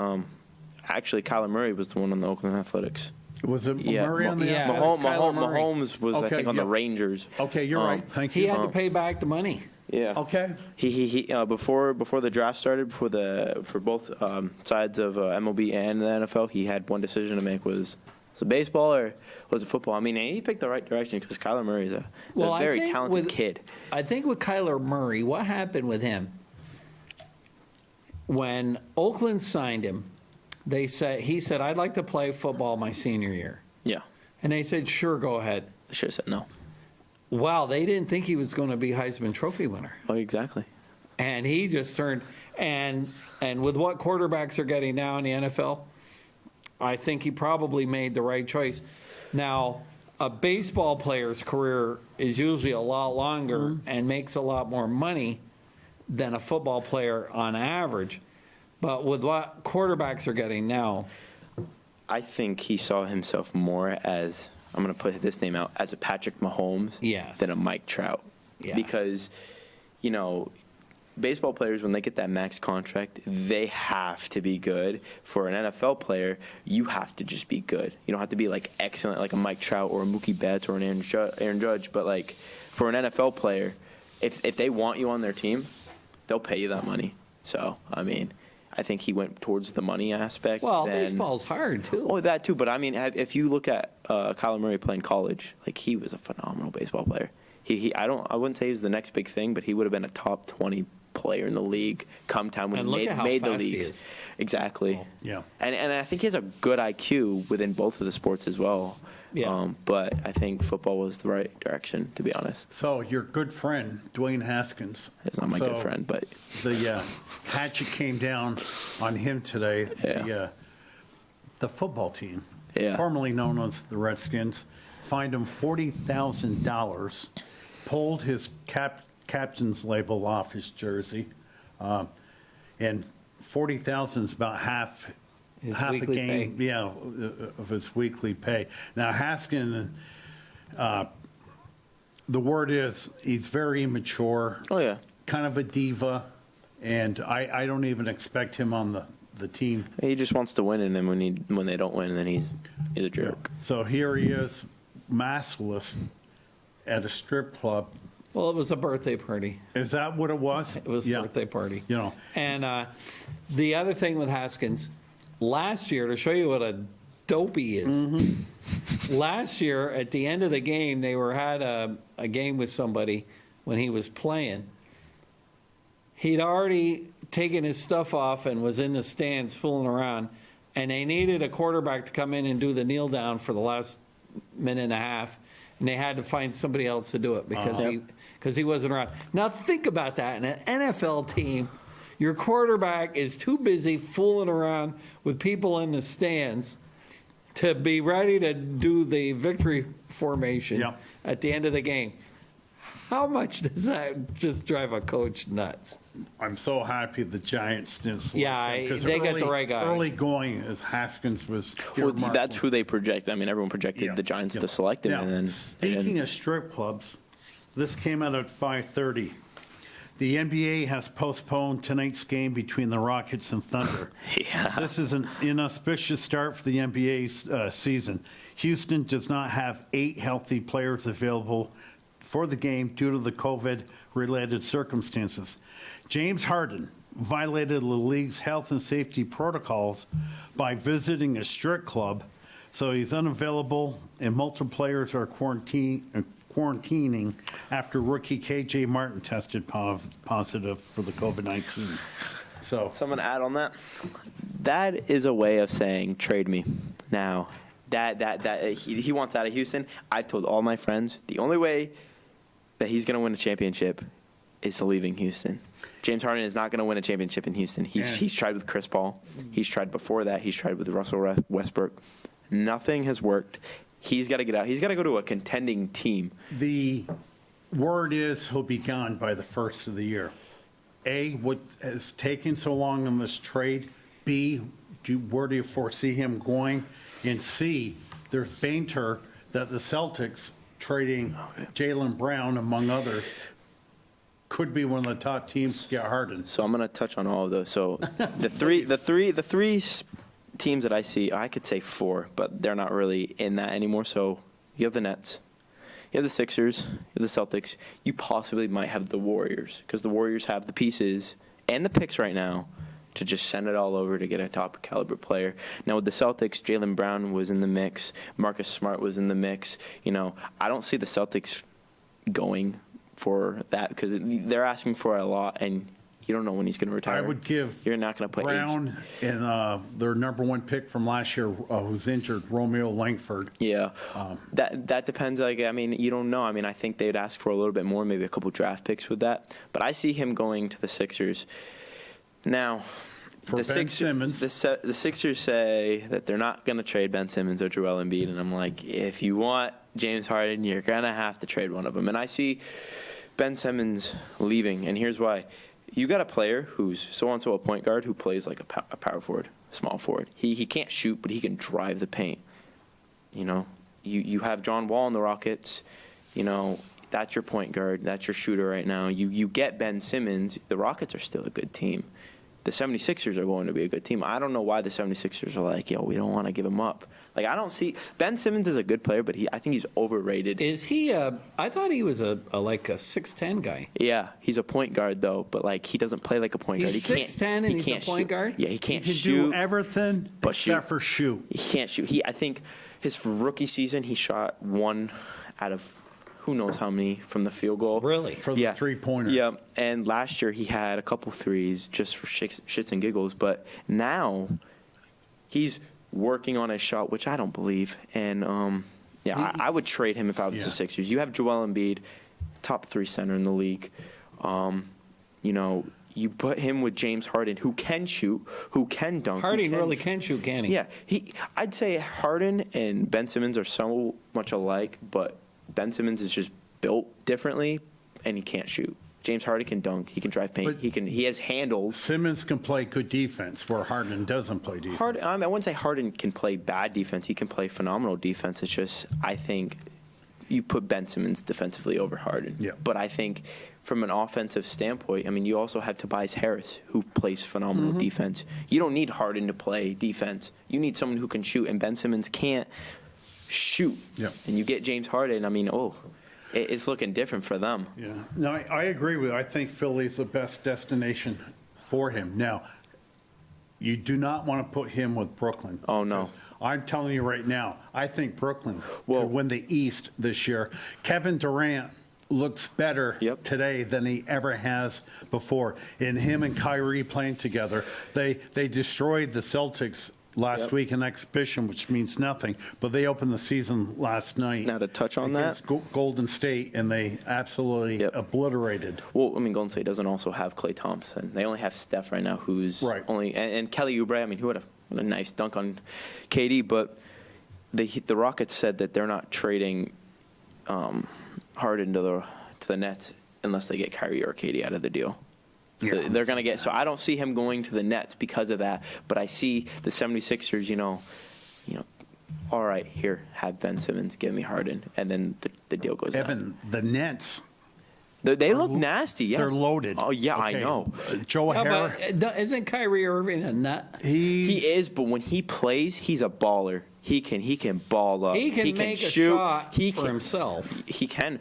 Speaker 2: Actually, Kyler Murray was the one on the Oakland Athletics.
Speaker 1: Was it
Speaker 2: Yeah,
Speaker 1: Murray on the
Speaker 3: Yeah.
Speaker 1: Athletics?
Speaker 3: Kyler Murray.
Speaker 2: Mahomes was, I
Speaker 1: Okay,
Speaker 2: think, on the
Speaker 1: yep.
Speaker 2: Rangers.
Speaker 1: Okay, you're right. Thank
Speaker 3: He
Speaker 1: you.
Speaker 3: had to pay back the money.
Speaker 2: Yeah.
Speaker 1: Okay.
Speaker 2: He before the draft started, for both sides of MLB and the NFL, he had one decision to make: was it baseball or was it football? I mean, he picked the right direction because Kyler Murray is a very talented kid.
Speaker 3: I think with Kyler Murray, what happened with him when Oakland signed him? He said, "I'd like to play football my senior year,"
Speaker 2: Yeah.
Speaker 3: and they said, "Sure, go ahead."
Speaker 2: They should have said no.
Speaker 3: Wow, they didn't think he was going to be Heisman Trophy winner.
Speaker 2: Oh, exactly.
Speaker 3: And he just turned, and with what quarterbacks are getting now in the NFL, I think he probably made the right choice. Now, a baseball player's career is usually a lot longer and makes a lot more money than a football player on average. But with what quarterbacks are getting now,
Speaker 2: I think he saw himself more as, I'm going to put this name out, as a Patrick Mahomes than a Mike Trout.
Speaker 3: Yeah.
Speaker 2: Because, baseball players, when they get that max contract, they have to be good. For an NFL player, you have to just be good. You don't have to be like excellent, like a Mike Trout or a Mookie Betts or an Aaron Judge. But like for an NFL player, if they want you on their team, they'll pay you that money. So, I mean, I think he went towards the money aspect.
Speaker 3: well, baseball's hard too.
Speaker 2: Oh, that too. But I mean, if you look at Kyler Murray playing college, like he was a phenomenal baseball player. I wouldn't say he was the next big thing, but he would have been a top 20 player in the league come time when he made the leagues. Exactly.
Speaker 1: Oh, yeah.
Speaker 2: And I think he has a good IQ within both of the sports as well.
Speaker 3: Yeah.
Speaker 2: But I think football was the right direction, to be honest.
Speaker 1: So your good friend, Dwayne Haskins.
Speaker 2: He's not my good friend, but
Speaker 1: The hatchet came down on him today.
Speaker 2: Yeah.
Speaker 1: The football team,
Speaker 2: Yeah.
Speaker 1: formerly known as the Redskins, fined him $40,000, pulled his captain's label off his jersey, and $40,000 is about half a
Speaker 3: weekly
Speaker 1: game,
Speaker 3: pay.
Speaker 1: of his weekly pay. Now Haskins, the word is he's very immature.
Speaker 2: Oh, yeah.
Speaker 1: Kind of a diva, and I don't even expect him on the team.
Speaker 2: He just wants to win, and then when they don't win, then he's a jerk.
Speaker 1: So here he is, maskless, at a strip club.
Speaker 3: Well, it was a birthday party.
Speaker 1: Is that what it was?
Speaker 3: It was a birthday party.
Speaker 1: And
Speaker 3: the other thing with Haskins, last year, to show you what a dope he is, last year at the end of the game, they had a game with somebody when he was playing. He'd already taken his stuff off and was in the stands fooling around, and they needed a quarterback to come in and do the kneel down for the last minute and a half, and they had to find somebody else to do it because he wasn't around. Now think about that. In an NFL team, your quarterback is too busy fooling around with people in the stands to be ready to do the victory formation at the end of the game. How much does that just drive a coach nuts?
Speaker 1: I'm so happy the Giants didn't select him, 'cause
Speaker 3: they got the right guy.
Speaker 1: Early going as Haskins was
Speaker 2: Well,
Speaker 1: earmarked.
Speaker 2: that's who they project. I mean, everyone projected the Giants to select him.
Speaker 1: Now,
Speaker 2: and then
Speaker 1: speaking of strip clubs, this came out at 5:30. The NBA has postponed tonight's game between the Rockets and Thunder.
Speaker 2: Yeah.
Speaker 1: This is an inauspicious start for the NBA season. Houston does not have 8 healthy players available for the game due to the COVID-related circumstances. James Harden violated the league's health and safety protocols by visiting a strip club, so he's unavailable, and multiple players are quarantining after rookie KJ Martin tested positive for the COVID-19. So
Speaker 2: I'm going to add on that. That is a way of saying trade me now. That he wants out of Houston. I've told all my friends the only way that he's going to win a championship is to leaving Houston. James Harden is not going to win a championship in Houston. He's tried with Chris Paul. He's tried before that. He's tried with Russell Westbrook. Nothing has worked. He's got to get out. He's got to go to a contending team.
Speaker 1: the word is he'll be gone by the first of the year. A, what has taken so long on this trade? B, where do you foresee him going? And C, there's banter that the Celtics trading Jaylen Brown, among others, could be one of the top teams to get Harden.
Speaker 2: So I'm going to touch on all of those. So the three teams that I see, I could say 4, but they're not really in that anymore. So you have the Nets, You have the Sixers, you have the Celtics. You possibly might have the Warriors because the Warriors have the pieces and the picks right now to just send it all over to get a top caliber player. Now with the Celtics, Jaylen Brown was in the mix. Marcus Smart was in the mix. I don't see the Celtics going for that because they're asking for a lot, and you don't know when he's going to retire.
Speaker 1: I would give
Speaker 2: You're not going to put
Speaker 1: Brown and their number one pick from last year, who's injured, Romeo Langford.
Speaker 2: Yeah, that depends. You don't know. I think they'd ask for a little bit more, maybe a couple draft picks with that. But I see him going to the Sixers. Now,
Speaker 1: For Ben Simmons.
Speaker 2: The Sixers say that they're not going to trade Ben Simmons or Joel Embiid, and I'm like, if you want James Harden, you're going to have to trade one of them. And I see Ben Simmons leaving, and here's why. You got a player who's so-and-so a point guard who plays like a power forward, a small forward. He can't shoot, but he can drive the paint. You have John Wall in the Rockets. That's your point guard. That's your shooter right now. You get Ben Simmons. The Rockets are still a good team. The 76ers are going to be a good team. I don't know why the 76ers are like, we don't want to give him up. I don't see – Ben Simmons is a good player, but I think he's overrated.
Speaker 3: Is he I thought he was a 6'10" guy.
Speaker 2: Yeah, he's a point guard, though, but, he doesn't play like a point guard.
Speaker 3: He's 6'10", and he's a point guard?
Speaker 2: Yeah, he can't
Speaker 1: He can
Speaker 2: shoot.
Speaker 1: do everything except for shoot.
Speaker 2: He can't shoot. I think his rookie season, he shot 1 out of who knows how many from the field goal.
Speaker 3: Really?
Speaker 1: For the three-pointers.
Speaker 2: Yeah, and last year he had a couple threes just for shits and giggles, but now he's working on his shot, which I don't believe. And, I would trade him if I was the Sixers. You have Joel Embiid, top 3 center in the league. You put him with James Harden, who can shoot, who can dunk.
Speaker 3: Harden really can shoot, can he?
Speaker 2: Yeah, I'd say Harden and Ben Simmons are so much alike, but Ben Simmons is just built differently, and he can't shoot. James Harden can dunk. He can drive paint.
Speaker 1: But
Speaker 2: he has handles.
Speaker 1: Simmons can play good defense, where Harden doesn't play defense.
Speaker 2: I wouldn't say Harden can play bad defense. He can play phenomenal defense. It's just I think you put Ben Simmons defensively over Harden.
Speaker 1: Yeah.
Speaker 2: But I think from an offensive standpoint, you also have Tobias Harris, who plays phenomenal defense. You don't need Harden to play defense. You need someone who can shoot, and Ben Simmons can't shoot.
Speaker 1: Yeah.
Speaker 2: And you get James Harden, it's looking different for them.
Speaker 1: Yeah. No, I agree with you. I think Philly's the best destination for him. Now, you do not want to put him with Brooklyn.
Speaker 2: Oh, no.
Speaker 1: I'm telling you right now, I think Brooklyn will win the East this year. Kevin Durant looks better today than he ever has before. And him and Kyrie playing together, they destroyed the Celtics last week in exhibition, which means nothing. But they opened the season last night.
Speaker 2: Now to touch on
Speaker 1: against Golden State, and they absolutely obliterated.
Speaker 2: Well, Golden State doesn't also have Klay Thompson. They only have Steph right now, who's only and Kelly Oubre. Who had a nice dunk on KD, but the Rockets said that they're not trading Harden to the Nets unless they get Kyrie or KD out of the deal. So they're going to get – so I don't see him going to the Nets because of that. But I see the 76ers, all right, here, have Ben Simmons, give me Harden. And then the deal goes down.
Speaker 1: The Nets –
Speaker 2: they look nasty, yes.
Speaker 1: They're loaded.
Speaker 2: Oh, yeah, okay. I know.
Speaker 1: Joe Harris.
Speaker 3: Isn't Kyrie Irving a nut?
Speaker 2: He is, but when he plays, he's a baller. He can ball up.
Speaker 3: He can make
Speaker 2: shoot.
Speaker 3: A shot for himself.
Speaker 2: He can.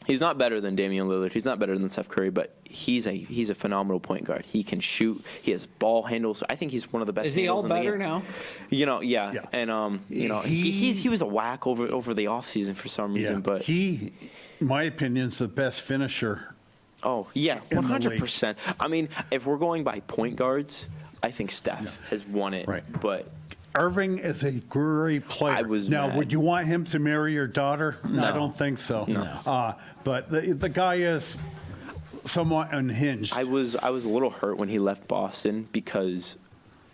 Speaker 2: He's not better than Damian Lillard. He's not better than Steph Curry, but he's a phenomenal point guard. He can shoot. He has ball handles. I think he's one of the best.
Speaker 3: Is he all better now?
Speaker 2: Yeah. And he was a whack over the offseason for some reason, but
Speaker 1: in my opinion, is the best finisher.
Speaker 2: Oh yeah, 100%. If we're going by point guards, I think Steph has won it.
Speaker 1: Right.
Speaker 2: But
Speaker 1: Irving is a great player. Would you want him to marry your daughter?
Speaker 3: No.
Speaker 1: I don't think so.
Speaker 3: No.
Speaker 1: But the guy is somewhat unhinged.
Speaker 2: I was a little hurt when he left Boston because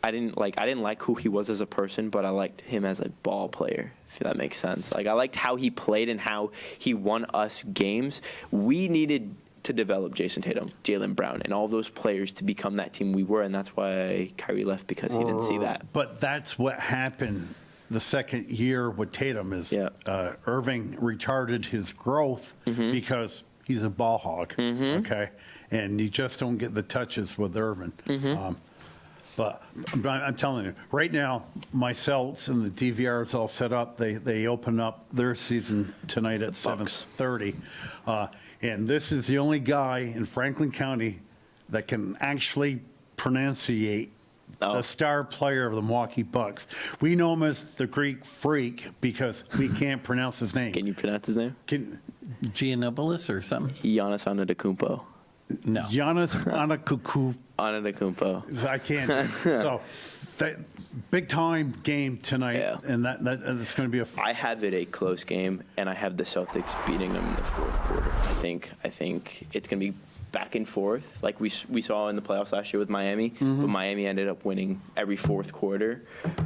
Speaker 2: I didn't like who he was as a person, but I liked him as a ball player, if that makes sense. I liked how he played and how he won us games. We needed to develop Jason Tatum, Jaylen Brown, and all those players to become that team we were, and that's why Kyrie left, because he didn't see that.
Speaker 1: But that's what happened the second year with Tatum is Irving retarded his growth because he's a ball hog, okay? And you just don't get the touches with Irving. But I'm telling you, right now, my Celts and the DVR is all set up. They open up their season tonight at
Speaker 2: It's the Bucks.
Speaker 1: 7:30. And this is the only guy in Franklin County that can actually pronunciate the star player of the Milwaukee Bucks. We know him as the Greek Freak because we can't pronounce his name.
Speaker 2: Can you pronounce his name?
Speaker 3: Giannopoulos or something?
Speaker 2: Giannis Antetokounmpo.
Speaker 3: No.
Speaker 1: Giannis Antetokounmpo.
Speaker 2: Antetokounmpo.
Speaker 1: I can't. So, big time game tonight,
Speaker 2: Yeah.
Speaker 1: and that's going to be
Speaker 2: I have it a close game, and I have the Celtics beating them in the fourth quarter. I think it's going to be back and forth, like we saw in the playoffs last year with Miami, but Miami ended up winning every fourth quarter.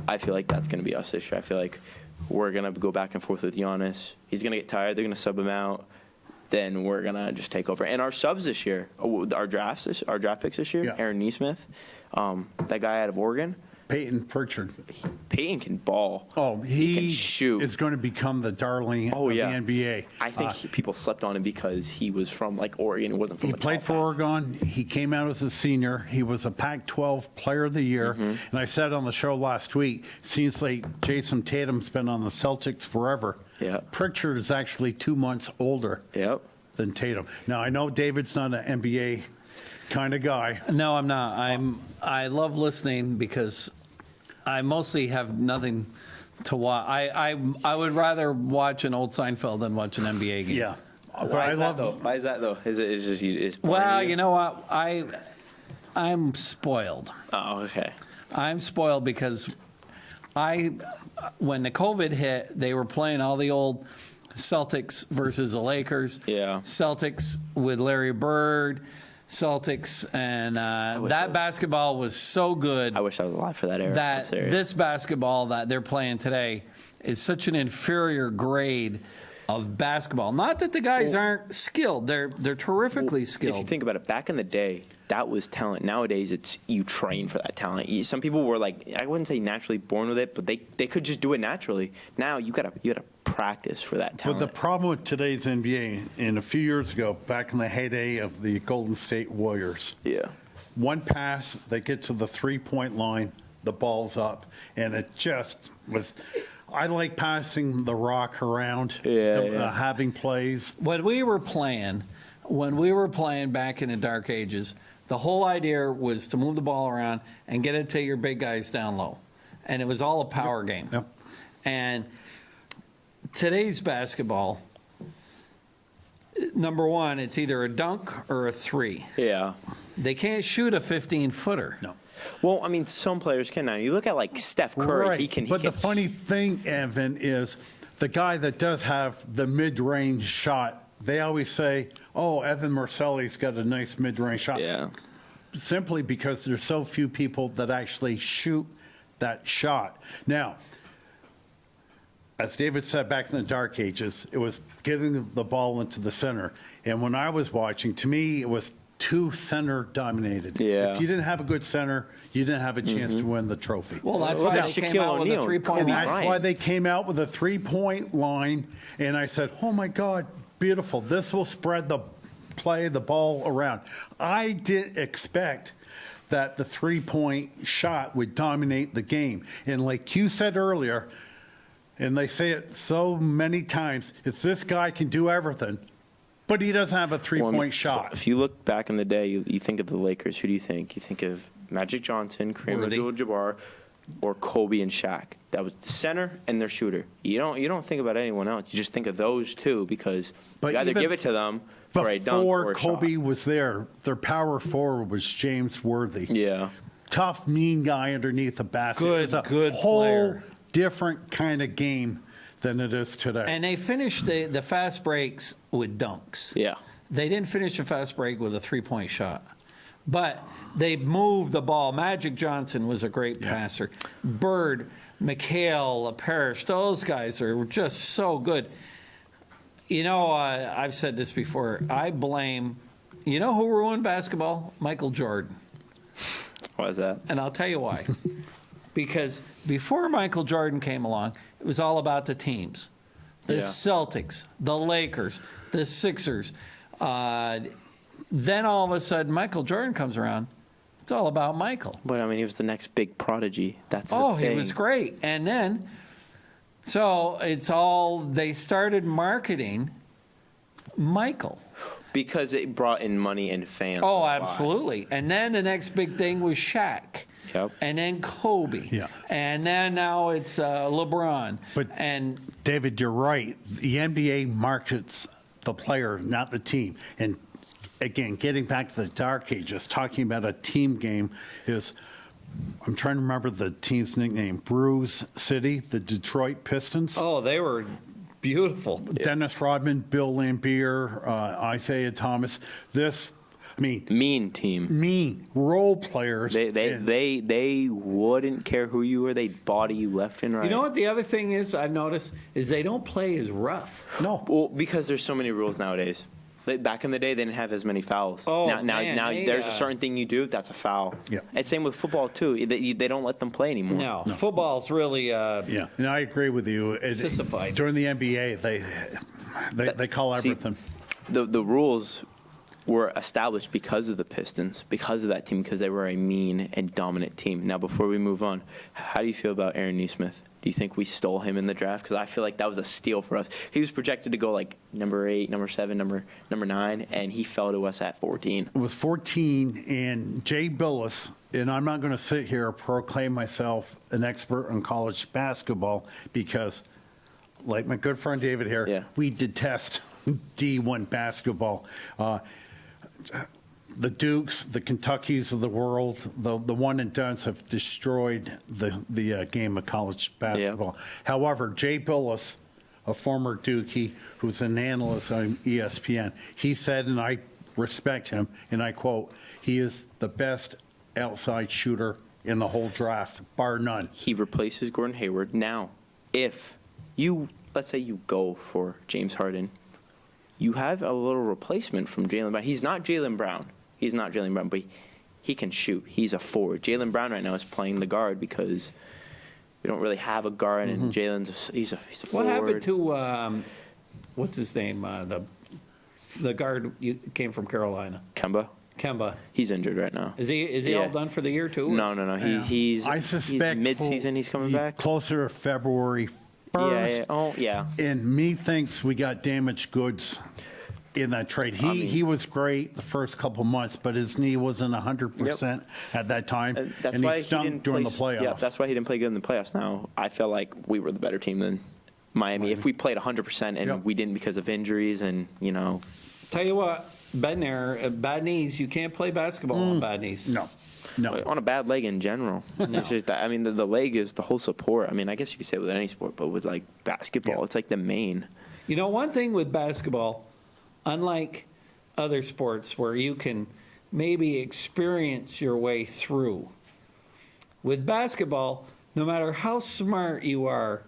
Speaker 2: I feel like that's going to be us this year. I feel like we're going to go back and forth with Giannis. He's going to get tired. They're going to sub him out. Then we're going to just take over. And our subs this year, our draft picks this year,
Speaker 1: Yeah.
Speaker 2: Aaron Nesmith, that guy out of Oregon,
Speaker 1: Peyton Pritchard.
Speaker 2: Peyton can ball.
Speaker 1: Oh,
Speaker 2: He can shoot.
Speaker 1: is going to become the darling of the NBA.
Speaker 2: I think people slept on him because he was from like Oregon. He wasn't from
Speaker 1: He
Speaker 2: a
Speaker 1: played
Speaker 2: top
Speaker 1: for
Speaker 2: pass.
Speaker 1: Oregon. He came out as a senior. He was a Pac-12 Player of the Year. And I said on the show last week, seems like Jason Tatum's been on the Celtics forever.
Speaker 2: Yeah.
Speaker 1: Pritchard is actually 2 months older
Speaker 2: Yep.
Speaker 1: than Tatum. Now, I know David's not an NBA kind of guy.
Speaker 3: No, I'm not. I love listening because I mostly have nothing to watch. I would rather watch an old Seinfeld than watch an NBA game.
Speaker 1: Yeah. But
Speaker 2: Why
Speaker 1: I
Speaker 2: is
Speaker 1: love
Speaker 2: that though? Why is that though? Is it is just it's boring
Speaker 3: Well,
Speaker 2: to
Speaker 3: you know what? I'm spoiled.
Speaker 2: Oh, okay.
Speaker 3: I'm spoiled because when the COVID hit, they were playing all the old Celtics versus the Lakers.
Speaker 2: Yeah.
Speaker 3: Celtics with Larry Bird. Celtics and that basketball was so good
Speaker 2: I wish I was alive for that era. I'm
Speaker 3: that
Speaker 2: serious.
Speaker 3: this basketball that they're playing today is such an inferior grade of basketball. Not that the guys aren't skilled; they're terrifically skilled.
Speaker 2: If you think about it, back in the day, that was talent. Nowadays, it's you train for that talent. Some people were like, I wouldn't say naturally born with it, but they could just do it naturally. Now you gotta practice for that
Speaker 1: But
Speaker 2: talent.
Speaker 1: the problem with today's NBA, and a few years ago, back in the heyday of the Golden State Warriors,
Speaker 2: yeah.
Speaker 1: one pass, they get to the three-point line, the ball's up, and it just was. I like passing the rock around, having plays.
Speaker 3: When we were playing back in the dark ages, the whole idea was to move the ball around and get it to your big guys down low, and it was all a power game.
Speaker 1: Yep.
Speaker 3: And today's basketball, number one, it's either a dunk or a three.
Speaker 2: Yeah.
Speaker 3: They can't shoot a 15-footer.
Speaker 1: No.
Speaker 2: Well, I mean, some players can now. You look at like Steph Curry.
Speaker 1: Right.
Speaker 2: He can.
Speaker 1: But the funny thing, Evan, is the guy that does have the mid-range shot, they always say, oh, Evan Morselli's got a nice mid-range shot.
Speaker 2: Yeah.
Speaker 1: Simply because there's so few people that actually shoot that shot. Now, as David said, back in the dark ages, it was getting the ball into the center. And when I was watching, to me, it was too center dominated.
Speaker 2: Yeah.
Speaker 1: If you didn't have a good center, you didn't have a chance to win the trophy.
Speaker 3: Well, that's
Speaker 2: Look
Speaker 3: why
Speaker 2: at
Speaker 3: they came
Speaker 2: Shaquille
Speaker 3: out with a
Speaker 2: O'Neal,
Speaker 3: three-point
Speaker 1: And
Speaker 2: Kobe
Speaker 3: line.
Speaker 1: that's
Speaker 2: Bryant.
Speaker 1: why they came out with a three-point line. And I said, oh, my God, beautiful. This will spread the ball around. I didn't expect that the three-point shot would dominate the game. And like you said earlier, and they say it so many times, it's this guy can do everything, but he doesn't have a three-point shot.
Speaker 2: If you look back in the day, you think of the Lakers. Who do you think? You think of Magic Johnson, Kareem
Speaker 3: Worthy.
Speaker 2: Abdul-Jabbar, or Kobe and Shaq. That was the center and their shooter. You don't think about anyone else. You just think of those two because
Speaker 1: But
Speaker 2: you either
Speaker 1: even
Speaker 2: give it to them for a dunk
Speaker 1: Before
Speaker 2: or a
Speaker 1: Kobe
Speaker 2: shot.
Speaker 1: was there, their power forward was James Worthy.
Speaker 2: Yeah.
Speaker 1: Tough, mean guy underneath the basket.
Speaker 3: Good,
Speaker 1: It was a
Speaker 3: good
Speaker 1: whole
Speaker 3: player.
Speaker 1: different kind of game than it is today.
Speaker 3: And they finished the fast breaks with dunks.
Speaker 2: Yeah.
Speaker 3: They didn't finish the fast break with a three-point shot. But they moved the ball. Magic Johnson was a great passer. Bird, McHale, Parrish, those guys are just so good. You know, I've said this before. I blame, you know who ruined basketball? Michael Jordan.
Speaker 2: Why is that?
Speaker 3: And I'll tell you why. Because before Michael Jordan came along, it was all about the teams. The
Speaker 2: Yeah.
Speaker 3: Celtics, the Lakers, the Sixers. Then all of a sudden, Michael Jordan comes around. It's all about Michael.
Speaker 2: But I mean, he was the next big prodigy. That's the
Speaker 3: Oh,
Speaker 2: thing.
Speaker 3: he was great. And then, so they started marketing Michael.
Speaker 2: Because it brought in money and fans.
Speaker 3: Oh,
Speaker 2: that's why.
Speaker 3: absolutely. And then the next big thing was Shaq.
Speaker 2: Yep.
Speaker 3: And then Kobe.
Speaker 1: Yeah.
Speaker 3: And then now it's LeBron.
Speaker 1: But David, you're right. The NBA markets the player, not the team. And again, getting back to the Dark Ages, talking about a team game is, I'm trying to remember the team's nickname, Bruise City, the Detroit Pistons.
Speaker 3: Oh, they were beautiful.
Speaker 1: Dennis Rodman, Bill Laimbeer, Isaiah Thomas.
Speaker 2: Mean team.
Speaker 1: Mean role players.
Speaker 2: They wouldn't care who you were. They'd body you left and right.
Speaker 3: You know what the other thing is I've noticed is they don't play as rough.
Speaker 1: No.
Speaker 2: Well, because there's so many rules nowadays. Back in the day, they didn't have as many fouls.
Speaker 3: Oh,
Speaker 2: now
Speaker 3: man,
Speaker 2: there's a certain thing you do, that's a foul.
Speaker 1: Yeah.
Speaker 2: And same with football, too. They don't let them play anymore.
Speaker 3: No, football's really
Speaker 1: Yeah, and I agree with you.
Speaker 3: Sissified.
Speaker 1: During the NBA, they call
Speaker 2: See,
Speaker 1: everything.
Speaker 2: The rules were established because of the Pistons, because of that team, because they were a mean and dominant team. Now, before we move on, how do you feel about Aaron Nesmith? Do you think we stole him in the draft? Because I feel like that was a steal for us. He was projected to go like number 8, number 7, number 9, and he fell to us at 14.
Speaker 1: It was 14, and Jay Billis, and I'm not going to sit here and proclaim myself an expert on college basketball because, like my good friend David here,
Speaker 2: Yeah.
Speaker 1: we detest D1 basketball. The Dukes, the Kentuckys of the world, the one and dones have destroyed the game of college basketball. However, Jay Billis, a former Dookie who's an analyst on ESPN, he said, and I respect him, and I quote, he is the best outside shooter in the whole draft, bar none.
Speaker 2: He replaces Gordon Hayward. Now, if let's say you go for James Harden, you have a little replacement from Jaylen Brown. He's not Jaylen Brown. But he can shoot. He's a forward. Jaylen Brown right now is playing the guard because we don't really have a guard, and Jaylen's he's a forward.
Speaker 3: What happened to what's his name? The guard came from Carolina. Kemba.
Speaker 2: He's injured right now.
Speaker 3: Is he all done for the year too?
Speaker 2: No. He's
Speaker 1: I suspect
Speaker 2: mid-season. He's coming back
Speaker 1: closer to February 1st.
Speaker 2: Yeah. Oh, yeah.
Speaker 1: And me thinks we got damaged goods in that trade. He was great the first couple months, but his knee wasn't 100% at that time, and he stunk during the playoffs.
Speaker 2: Yeah, that's why he didn't play good in the playoffs. Now, I felt like we were the better team than Miami. If we played 100% and we didn't because of injuries and,
Speaker 3: Tell you what, been there, bad knees, you can't play basketball on bad knees.
Speaker 1: No.
Speaker 2: On a bad leg in general. It's just that, the leg is the whole support. I guess you could say it with any sport, but with like basketball, it's like the main.
Speaker 3: One thing with basketball, unlike other sports where you can maybe experience your way through, with basketball, no matter how smart you are,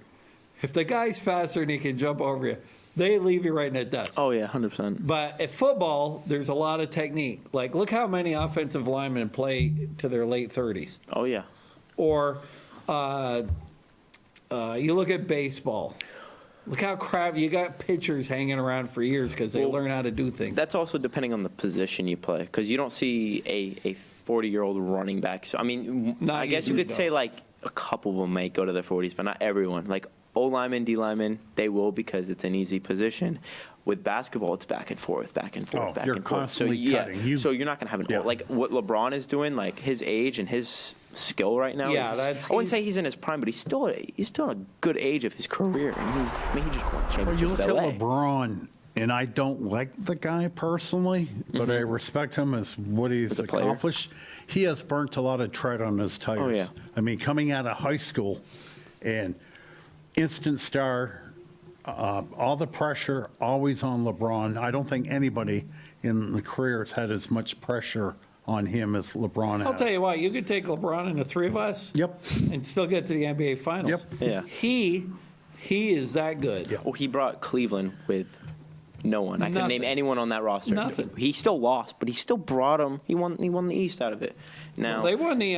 Speaker 3: if the guy's faster and he can jump over you, they leave you right in the dust.
Speaker 2: Oh, yeah, 100%.
Speaker 3: But at football, there's a lot of technique. Like, look how many offensive linemen play to their late 30s.
Speaker 2: Oh, yeah.
Speaker 3: Or you look at baseball. Look how you got pitchers hanging around for years because they learn how to do things.
Speaker 2: That's also depending on the position you play, because you don't see a 40-year-old running back. So, I guess you could say like a couple of them may go to their 40s, but not everyone. Like O lineman, D lineman, they will because it's an easy position. With basketball, it's back and forth, back and forth, back
Speaker 1: you're
Speaker 2: and forth.
Speaker 1: constantly cutting.
Speaker 2: So you're not going to have an like what LeBron is doing, like his age and his skill right now.
Speaker 3: Yeah,
Speaker 2: I wouldn't say he's in his prime, but he's still in a good age of his career. And he just won championships
Speaker 1: You look
Speaker 2: with
Speaker 1: at
Speaker 2: LA.
Speaker 1: LeBron, and I don't like the guy personally, but I respect him as what he's
Speaker 2: As a player.
Speaker 1: accomplished. He has burnt a lot of tread on his tires.
Speaker 2: Oh, yeah.
Speaker 1: Coming out of high school and instant star, all the pressure always on LeBron. I don't think anybody in the career has had as much pressure on him as LeBron has.
Speaker 3: I'll tell you what, you could take LeBron and the three of us and still get to the NBA Finals.
Speaker 1: Yep.
Speaker 2: Yeah.
Speaker 3: He is that good.
Speaker 1: Yeah.
Speaker 2: Well, he brought Cleveland with No one. I couldn't
Speaker 3: Nothing.
Speaker 2: name anyone on that roster.
Speaker 3: Nothing.
Speaker 2: He still lost, but he still brought them. He won the East out of it. Now
Speaker 3: They won the.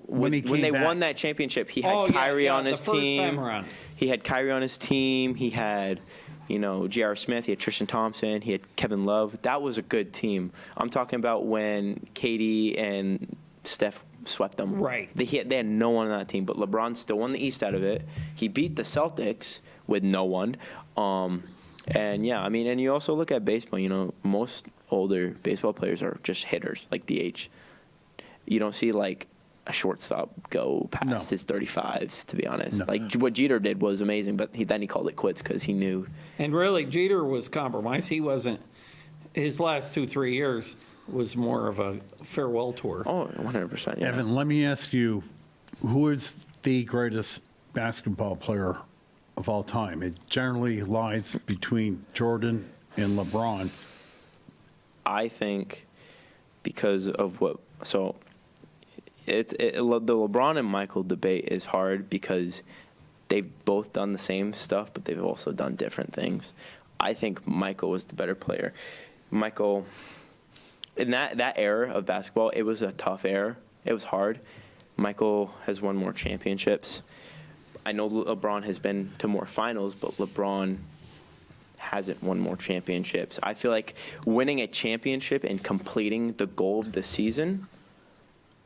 Speaker 2: when
Speaker 1: he
Speaker 2: they
Speaker 1: came
Speaker 2: won
Speaker 1: back.
Speaker 2: that championship, he had Kyrie on his
Speaker 3: the first
Speaker 2: team.
Speaker 3: time around.
Speaker 2: He had Kyrie on his team. He had, J.R. Smith. He had Tristan Thompson. He had Kevin Love. That was a good team. I'm talking about when KD and Steph swept them.
Speaker 3: Right.
Speaker 2: They had no one on that team, but LeBron still won the East out of it. He beat the Celtics with no one. And you also look at baseball. Most older baseball players are just hitters, like DH. You don't see like a shortstop go past his 35s, to be honest.
Speaker 1: No.
Speaker 2: Like what Jeter did was amazing, but then he called it quits because he knew.
Speaker 3: And really, Jeter was compromised. He wasn't. His last 2-3 years was more of a farewell tour.
Speaker 2: Oh, 100%. Yeah.
Speaker 1: Evan, let me ask you, who is the greatest basketball player of all time? It generally lies between Jordan and LeBron.
Speaker 2: I think because of the LeBron and Michael debate is hard because they've both done the same stuff, but they've also done different things. I think Michael was the better player. Michael, in that era of basketball, it was a tough era. It was hard. Michael has won more championships. I know LeBron has been to more finals, but LeBron hasn't won more championships. I feel like winning a championship and completing the goal of the season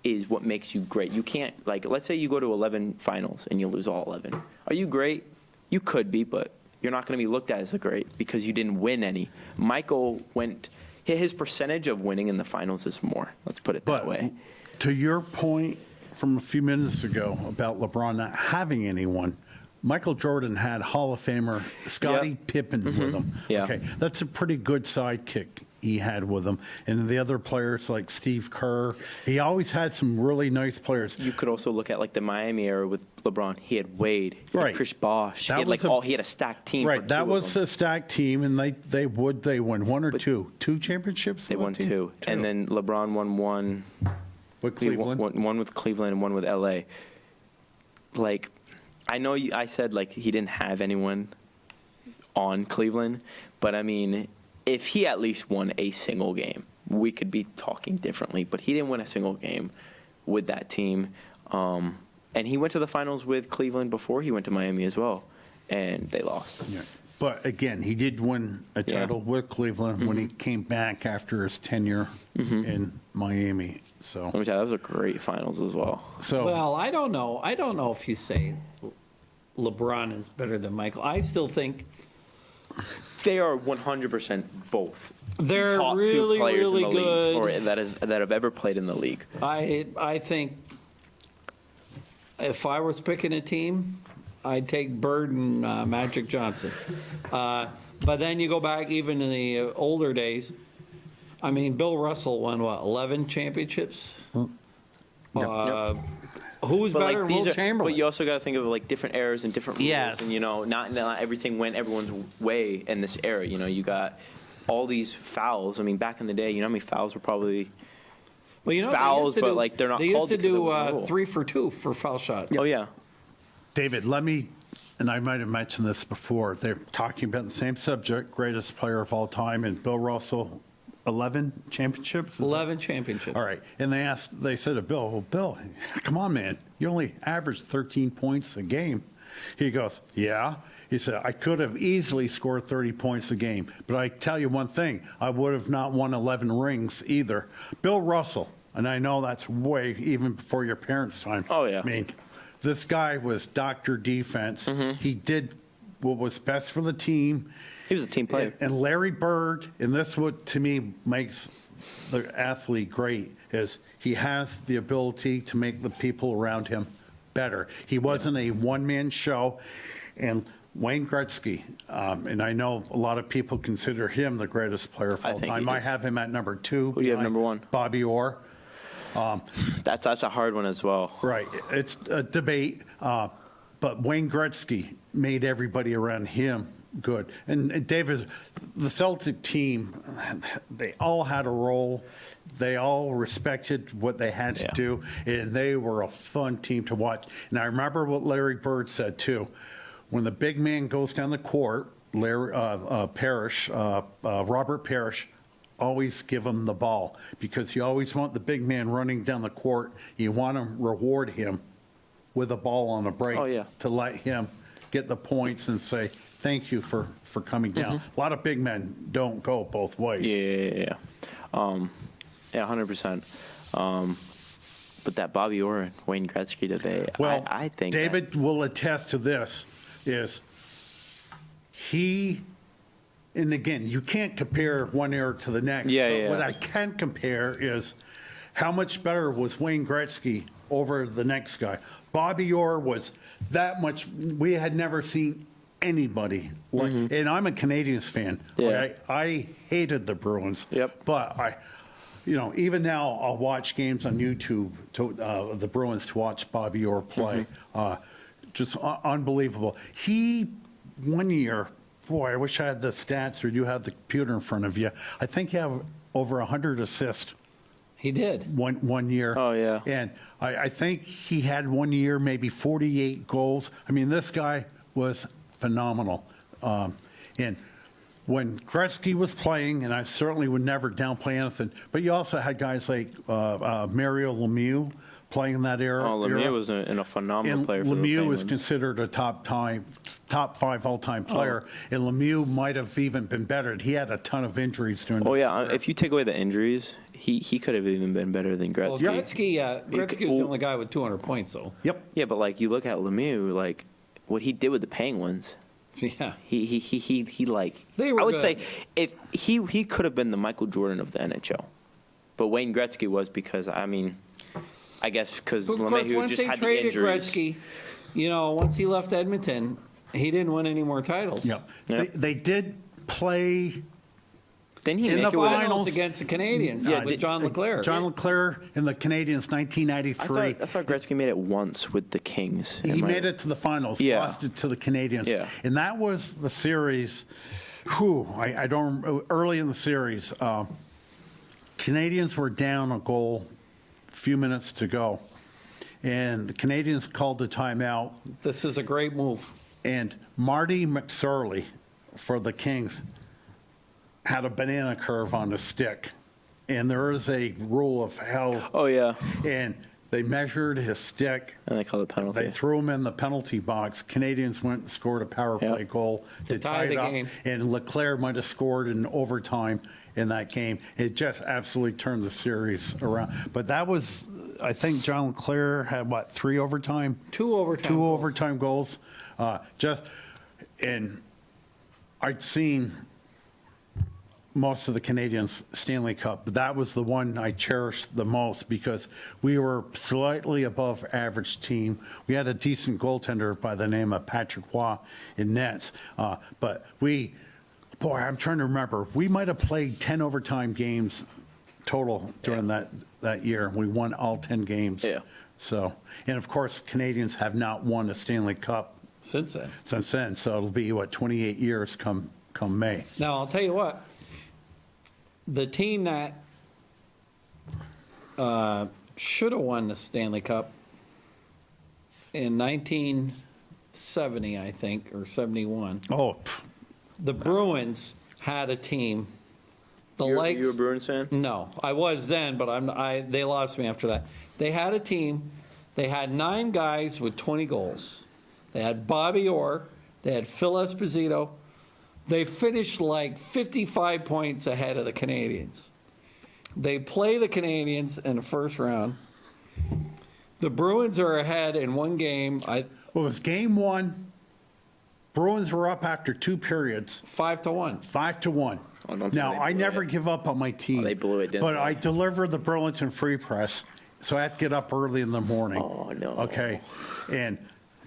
Speaker 2: is what makes you great. You can't, let's say you go to 11 finals and you lose all 11. Are you great? You could be, but you're not going to be looked at as a great because you didn't win any. Michael his percentage of winning in the finals is more. Let's put it that way.
Speaker 1: To your point from a few minutes ago about LeBron not having anyone, Michael Jordan had Hall of Famer Scottie Pippen with him.
Speaker 2: Yeah.
Speaker 1: Okay, that's a pretty good sidekick he had with him. And the other players like Steve Kerr, he always had some really nice players.
Speaker 2: You could also look at the Miami era with LeBron. He had Wade, he
Speaker 1: Right.
Speaker 2: had Chris Bosh. He
Speaker 1: That
Speaker 2: had
Speaker 1: was
Speaker 2: he had a stacked team.
Speaker 1: Right,
Speaker 2: for
Speaker 1: that
Speaker 2: two
Speaker 1: was
Speaker 2: of them.
Speaker 1: a stacked team, and they won one or two championships.
Speaker 2: They won two, and then LeBron won one.
Speaker 1: with Cleveland.
Speaker 2: One with Cleveland and one with LA. I know I said he didn't have anyone on Cleveland, but I mean, if he at least won a single game, we could be talking differently. But he didn't win a single game with that team, and he went to the finals with Cleveland before he went to Miami as well, and they lost.
Speaker 1: Yeah. But again, he did win a title with Cleveland when he came back after his tenure in Miami. So,
Speaker 2: Let me tell you, that was a great finals as well.
Speaker 3: Well, I don't know. I don't know if you say LeBron is better than Michael. I still think
Speaker 2: They are 100% both.
Speaker 3: they're
Speaker 2: top two
Speaker 3: really,
Speaker 2: players
Speaker 3: really
Speaker 2: in the
Speaker 3: good.
Speaker 2: league, that have ever played in the league.
Speaker 3: I think if I was picking a team, I'd take Bird and Magic Johnson. But then you go back even in the older days. I mean, Bill Russell won, 11 championships? Who was better than Will Chamberlain?
Speaker 2: But you also got to think of different eras and different rules,
Speaker 3: Yes.
Speaker 2: and not everything went everyone's way in this era. You got all these fouls. I mean, back in the day, how many fouls were probably fouls, but they're not
Speaker 3: they
Speaker 2: called
Speaker 3: used to
Speaker 2: because it was a
Speaker 3: do
Speaker 2: rule.
Speaker 3: 3 for 2 for foul shots.
Speaker 2: Oh yeah.
Speaker 1: David, and I might have mentioned this before, they're talking about the same subject, greatest player of all time, and Bill Russell, 11 championships?
Speaker 3: 11 championships.
Speaker 1: All right. And they said to Bill, well, Bill, come on, man. You only averaged 13 points a game. He goes, yeah. He said, I could have easily scored 30 points a game. But I tell you one thing, I would have not won 11 rings either. Bill Russell, and I know that's way even before your parents' time.
Speaker 2: Oh, yeah.
Speaker 1: I mean, this guy was Dr. Defense. He did what was best for the team.
Speaker 2: He was a team player.
Speaker 1: And Larry Bird, and this what to me makes the athlete great, is he has the ability to make the people around him better. He wasn't a one-man show. And Wayne Gretzky, and I know a lot of people consider him the greatest player of all
Speaker 2: think
Speaker 1: time.
Speaker 2: he
Speaker 1: I
Speaker 2: is.
Speaker 1: have him at number 2.
Speaker 2: Who do you have number 1?
Speaker 1: Bobby Orr.
Speaker 2: That's a hard one as well.
Speaker 1: Right. It's a debate. But Wayne Gretzky made everybody around him good. And David, the Celtic team, they all had a role. They all respected what they had to do, and they were a fun team to watch. And I remember what Larry Bird said, too. When the big man goes down the court, Robert Parrish, always give him the ball because you always want the big man running down the court. You want to reward him with a ball on a break to let him get the points and say, thank you for coming down. A lot of big men don't go both ways.
Speaker 2: Yeah, 100%. But that Bobby Orr and Wayne Gretzky debate,
Speaker 1: Well,
Speaker 2: I think
Speaker 1: David will attest to this, is he, and again, you can't compare one era to the next. But what I can compare is how much better was Wayne Gretzky over the next guy. Bobby Orr was that much, we had never seen anybody like, and I'm a Canadiens fan. I hated the Bruins. But even now I'll watch games on YouTube to the Bruins to watch Bobby Orr play. Just unbelievable. He, one year, boy, I wish I had the stats or you had the computer in front of you. I think he had over 100 assists.
Speaker 3: He did.
Speaker 1: One year.
Speaker 2: Oh, yeah.
Speaker 1: And I think he had 1 year, maybe 48 goals. I mean, this guy was phenomenal. And when Gretzky was playing, and I certainly would never downplay anything, but you also had guys like Mario Lemieux playing in that era.
Speaker 2: Oh, Lemieux was a phenomenal player for the
Speaker 1: Lemieux
Speaker 2: Penguins.
Speaker 1: was considered a top 5 all-time player, and Lemieux might have even been better. He had a ton of injuries during the career.
Speaker 2: If you take away the injuries, he could have even been better than Gretzky.
Speaker 3: Well, Gretzky was the only guy with 200 points, though.
Speaker 2: Yeah, but like you look at Lemieux, like what he did with the Penguins.
Speaker 3: Yeah.
Speaker 2: He like
Speaker 3: They were
Speaker 2: I would
Speaker 3: good.
Speaker 2: say if he could have been the Michael Jordan of the NHL. But Wayne Gretzky was because I guess because
Speaker 3: But of course,
Speaker 2: LeMahieu
Speaker 3: once
Speaker 2: just
Speaker 3: they
Speaker 2: had the
Speaker 3: traded
Speaker 2: injuries.
Speaker 3: Gretzky, once he left Edmonton, he didn't win any more titles.
Speaker 1: They did play
Speaker 2: Didn't he
Speaker 1: in
Speaker 2: make
Speaker 1: the
Speaker 2: it with
Speaker 1: finals
Speaker 3: against the Canadians with John LeClair.
Speaker 1: John LeClair in the Canadiens, 1993.
Speaker 2: I thought Gretzky made it once with the Kings.
Speaker 1: He made it to the finals, lost it to the Canadiens. And that was the series, I don't, early in the series, Canadians were down a goal, a few minutes to go. And the Canadians called the timeout.
Speaker 3: This is a great move.
Speaker 1: And Marty McSorley for the Kings had a banana curve on the stick. And there is a rule of how.
Speaker 2: Oh, yeah.
Speaker 1: And they measured his stick.
Speaker 2: And they called it penalty.
Speaker 1: They threw him in the penalty box. Canadians went and scored a power play goal to tie it up.
Speaker 3: Game.
Speaker 1: And LeClair might have scored in overtime in that game. It just absolutely turned the series around. But that was, I think John LeClair had, three overtime?
Speaker 3: Two overtime
Speaker 1: goals. And I'd seen most of the Canadians' Stanley Cup, but that was the one I cherished the most because we were slightly above average team. We had a decent goaltender by the name of Patrick Waugh in nets, but I'm trying to remember, we might have played 10 overtime games total during that year. We won all 10 games.
Speaker 2: Yeah.
Speaker 1: So, and of course, Canadians have not won a Stanley Cup
Speaker 3: Since then.
Speaker 1: So it'll be 28 years come May.
Speaker 3: Now, I'll tell you what. The team that should have won the Stanley Cup in 1970, I think, or 71. The Bruins had a team.
Speaker 2: You a Bruins fan?
Speaker 3: No, I was then, but they lost me after that. They had a team. They had 9 guys with 20 goals. They had Bobby Orr. They had Phil Esposito. They finished like 55 points ahead of the Canadians. They play the Canadians in the first round. The Bruins are ahead in one game.
Speaker 1: It was game 1. Bruins were up after 2 periods.
Speaker 3: 5-1.
Speaker 1: 5-1.
Speaker 2: Oh, don't
Speaker 1: Now,
Speaker 2: tell me
Speaker 1: I
Speaker 2: they blew
Speaker 1: never
Speaker 2: it.
Speaker 1: give up on my team.
Speaker 2: Oh, they blew it, didn't
Speaker 1: But
Speaker 2: they?
Speaker 1: I deliver the Burlington Free Press, so I have to get up early in the morning.
Speaker 2: Oh, no.
Speaker 1: Okay. And,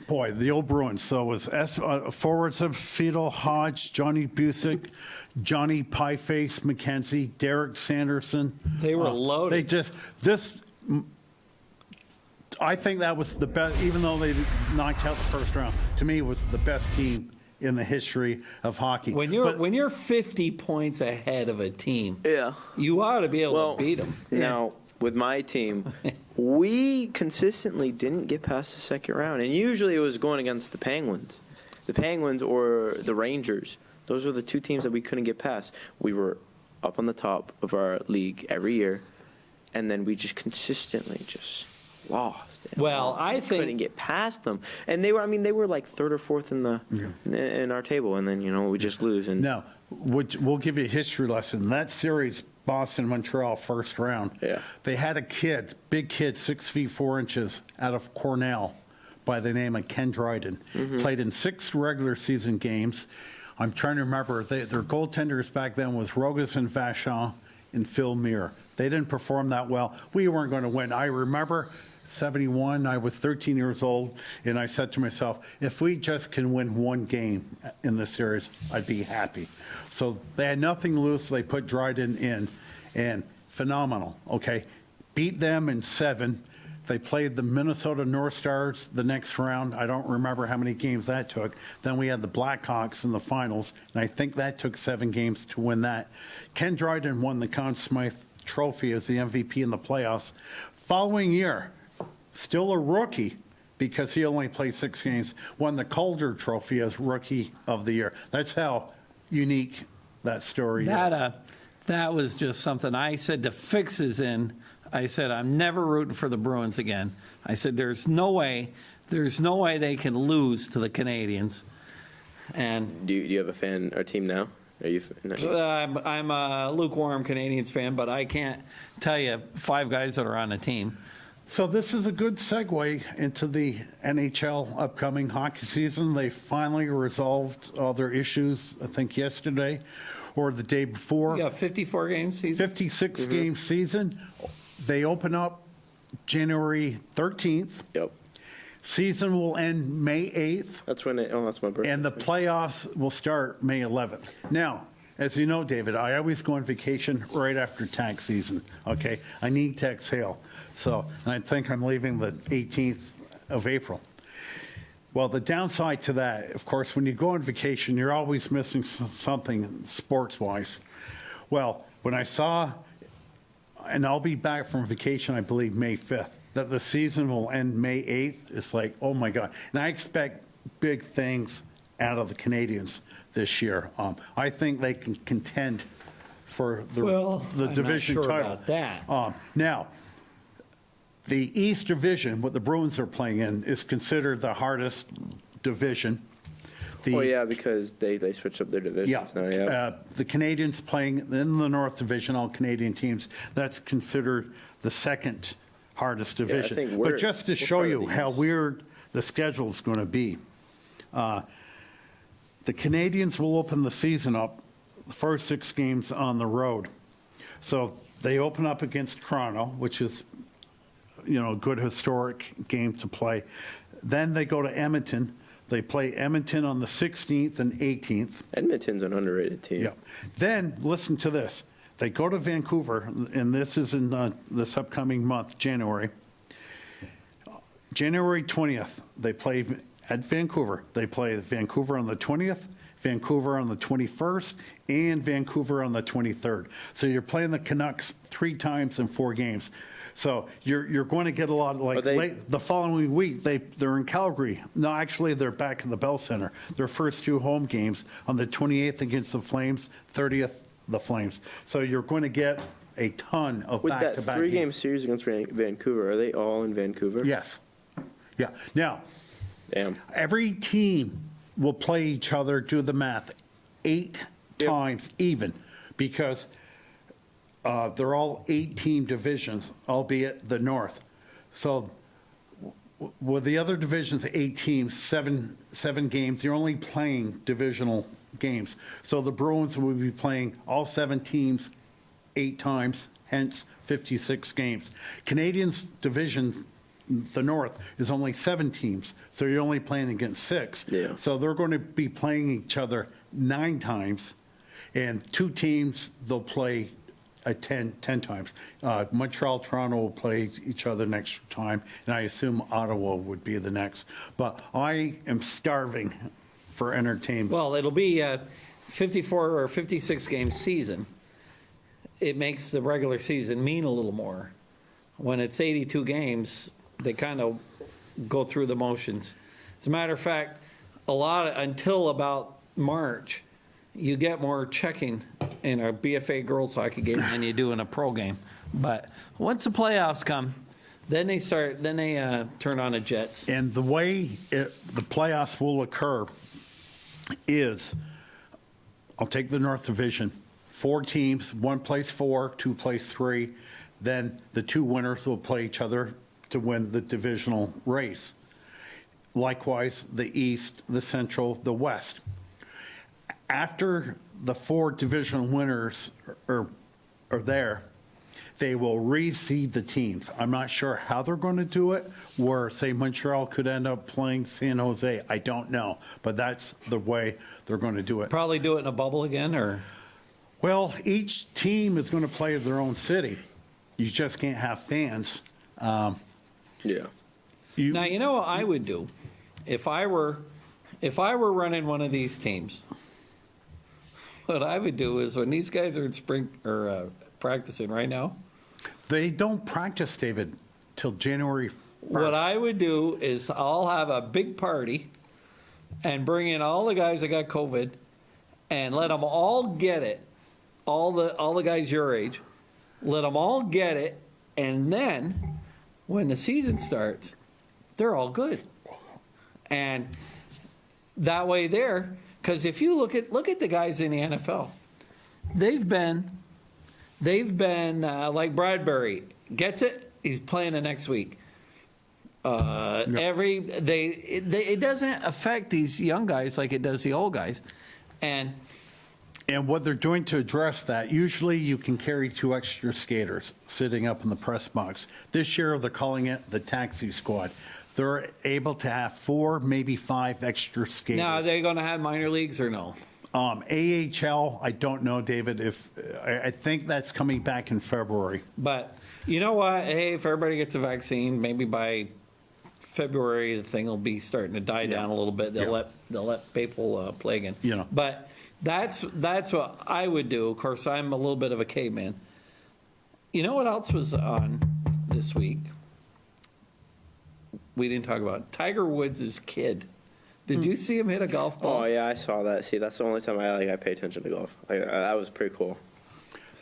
Speaker 1: boy, the old Bruins. So it was forwards of Fiedel, Hodge, Johnny Busick, Johnny Pieface McKenzie, Derek Sanderson.
Speaker 3: They were loaded.
Speaker 1: I think that was the best, even though they knocked out the first round, to me, it was the best team in the history of hockey.
Speaker 3: When you're 50 points ahead of a team,
Speaker 2: Yeah.
Speaker 3: you ought to be able to beat them.
Speaker 2: Now, with my team, we consistently didn't get past the second round, and usually it was going against the Penguins. the Penguins or the Rangers. Those were the two teams that we couldn't get past. We were up on the top of our league every year, and then we just consistently just lost.
Speaker 3: Well, I
Speaker 2: We
Speaker 3: think-
Speaker 2: couldn't get past them, and they were like third or fourth in our table, and then we just lose. And
Speaker 1: Now, we'll give you a history lesson. That series, Boston-Montreal, first round,
Speaker 2: Yeah.
Speaker 1: they had a kid, big kid, 6 feet 4 inches, out of Cornell by the name of Ken Dryden. Played in 6 regular season games. I'm trying to remember, their goaltenders back then was Rogas and Vachon and Phil Muir. They didn't perform that well. We weren't going to win. I remember 71, I was 13 years old, and I said to myself, if we just can win one game in the series, I'd be happy. So they had nothing to lose. They put Dryden in, and phenomenal, okay? Beat them in 7. They played the Minnesota North Stars the next round. I don't remember how many games that took. Then we had the Blackhawks in the finals, and I think that took 7 games to win that. Ken Dryden won the Conn Smythe Trophy as the MVP in the playoffs. Following year, still a rookie, because he only played 6 games, won the Calder Trophy as Rookie of the Year. That's how unique that story is.
Speaker 3: That was just something I said to Fixes in. I said, I'm never rooting for the Bruins again. I said, there's no way they can lose to the Canadians. And
Speaker 2: do you have a fan or team now? Are you?
Speaker 3: I'm a lukewarm Canadians fan, but I can't tell you 5 guys that are on the team.
Speaker 1: So this is a good segue into the NHL upcoming hockey season. They finally resolved all their issues, I think, yesterday or the day before.
Speaker 3: You got 54 games season?
Speaker 1: 56 game season. They open up January 13th.
Speaker 2: Yep.
Speaker 1: Season will end May 8th.
Speaker 2: That's when that's my birthday.
Speaker 1: And the playoffs will start May 11th. Now, as you know, David, I always go on vacation right after tax season, okay? I need to exhale. So, and I think I'm leaving the 18th of April. Well, the downside to that, of course, when you go on vacation, you're always missing something sports-wise. Well, when I saw, and I'll be back from vacation, I believe, May 5th, that the season will end May 8th, it's like, oh my God. And I expect big things out of the Canadians this year. I think they can contend for the division
Speaker 3: I'm not sure
Speaker 1: title.
Speaker 3: about that.
Speaker 1: Now, the East Division, what the Bruins are playing in, is considered the hardest division.
Speaker 2: Because they switched up their divisions now. Yeah.
Speaker 1: The Canadians playing in the North Division, all Canadian teams, that's considered the second hardest division.
Speaker 2: think
Speaker 1: But just to show
Speaker 2: part of
Speaker 1: you
Speaker 2: the
Speaker 1: how
Speaker 2: East.
Speaker 1: weird the schedule is going to be, the Canadians will open the season up, the first 6 games on the road. So they open up against Toronto, which is, a good historic game to play. Then they go to Edmonton. They play Edmonton on the 16th and 18th.
Speaker 2: Edmonton's an underrated team.
Speaker 1: Yeah. Then, listen to this. They go to Vancouver, and this is in this upcoming month, January. January 20th, they play at Vancouver. They play Vancouver on the 20th, Vancouver on the 21st, and Vancouver on the 23rd. So you're playing the Canucks 3 times in 4 games. So you're going to get a lot of, the following week, they're in Calgary. No, actually, they're back in the Bell Center. Their first 2 home games on the 28th against the Flames, 30th, the Flames. So you're going to get a ton of
Speaker 2: With
Speaker 1: back-to-back
Speaker 2: that 3-game series against Vancouver, are they all in Vancouver?
Speaker 1: Yes. Yeah. Now,
Speaker 2: Damn.
Speaker 1: every team will play each other, do the math, 8
Speaker 2: Yep.
Speaker 1: times even, because they're all 8-team divisions, albeit the North. So with the other divisions, 8 teams, 7 games, you're only playing divisional games. So the Bruins will be playing all 7 teams 8 times, hence 56 games. Canadians division, the North, is only 7 teams, so you're only playing against 6.
Speaker 2: Yeah.
Speaker 1: So they're going to be playing each other 9 times, and 2 teams, they'll play 10 times. Montreal, Toronto will play each other next time, and I assume Ottawa would be the next. But I am starving for entertainment.
Speaker 3: Well, it'll be a 54 or 56 game season. It makes the regular season mean a little more. When it's 82 games, they kind of go through the motions. As a matter of fact, until about March, you get more checking in a BFA girls hockey game than you do in a pro game. But once the playoffs come, then they turn on the Jets.
Speaker 1: And the way the playoffs will occur is, I'll take the North Division, 4 teams, one plays 4, 2 plays 3. Then the 2 winners will play each other to win the divisional race. Likewise, the East, the Central, the West. After the 4 divisional winners are there, they will reseed the teams. I'm not sure how they're going to do it, where, say, Montreal could end up playing San Jose. I don't know, but that's the way they're going to do it.
Speaker 3: Probably do it in a bubble again, or?
Speaker 1: Well, each team is going to play their own city. You just can't have fans.
Speaker 2: Yeah.
Speaker 3: Now, you know what I would do? If I were running one of these teams, what I would do is when these guys are in spring or practicing right now,
Speaker 1: They don't practice, David, till January 1st.
Speaker 3: what I would do is I'll have a big party and bring in all the guys that got COVID and let them all get it, all the guys your age, let them all get it, and then when the season starts, they're all good. And that way there, because if you look at the guys in the NFL, they've been like Bradbury gets it, he's playing the next week. It doesn't affect these young guys like it does the old guys, and
Speaker 1: what they're doing to address that, usually you can carry 2 extra skaters sitting up in the press box. This year they're calling it the taxi squad. They're able to have 4, maybe 5 extra skaters.
Speaker 3: now are they going to have minor leagues or no?
Speaker 1: AHL, I don't know, David. I think that's coming back in February.
Speaker 3: But you know what? Hey, if everybody gets a vaccine, maybe by February the thing will be starting to die down a little bit. They'll let people play again.
Speaker 1: You know.
Speaker 3: But that's what I would do. Of course, I'm a little bit of a caveman. You know what else was on this week? We didn't talk about Tiger Woods' kid. Did you see him hit a golf ball?
Speaker 2: Oh yeah, I saw that. See, that's the only time I pay attention to golf. That was pretty cool.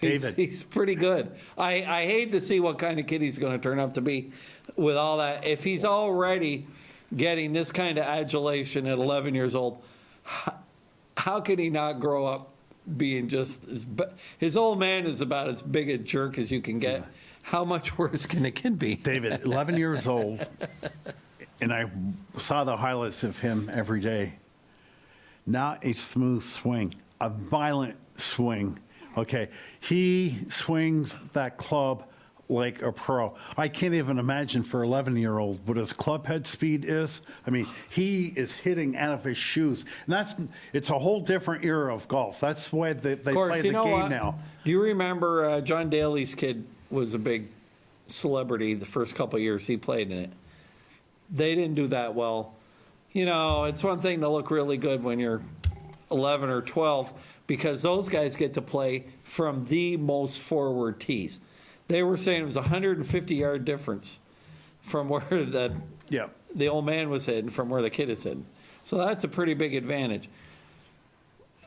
Speaker 1: David.
Speaker 3: He's pretty good. I hate to see what kind of kid he's going to turn up to be with all that. If he's already getting this kind of adulation at 11 years old, how can he not grow up being just his old man is about as big a jerk as you can get. Yeah. How much worse can a kid be?
Speaker 1: David, 11 years old, and I saw the highlights of him every day. Not a smooth swing, a violent swing. Okay, he swings that club like a pro. I can't even imagine for an 11-year-old what his club head speed is. I mean, he is hitting out of his shoes. And it's a whole different era of golf. That's the way they play the game now.
Speaker 3: Do you remember John Daly's kid was a big celebrity the first couple of years he played in it? They didn't do that well. You know, it's one thing to look really good when you're 11 or 12 because those guys get to play from the most forward tees. They were saying it was a 150-yard difference from where the old man was hitting from where the kid is hitting. So that's a pretty big advantage.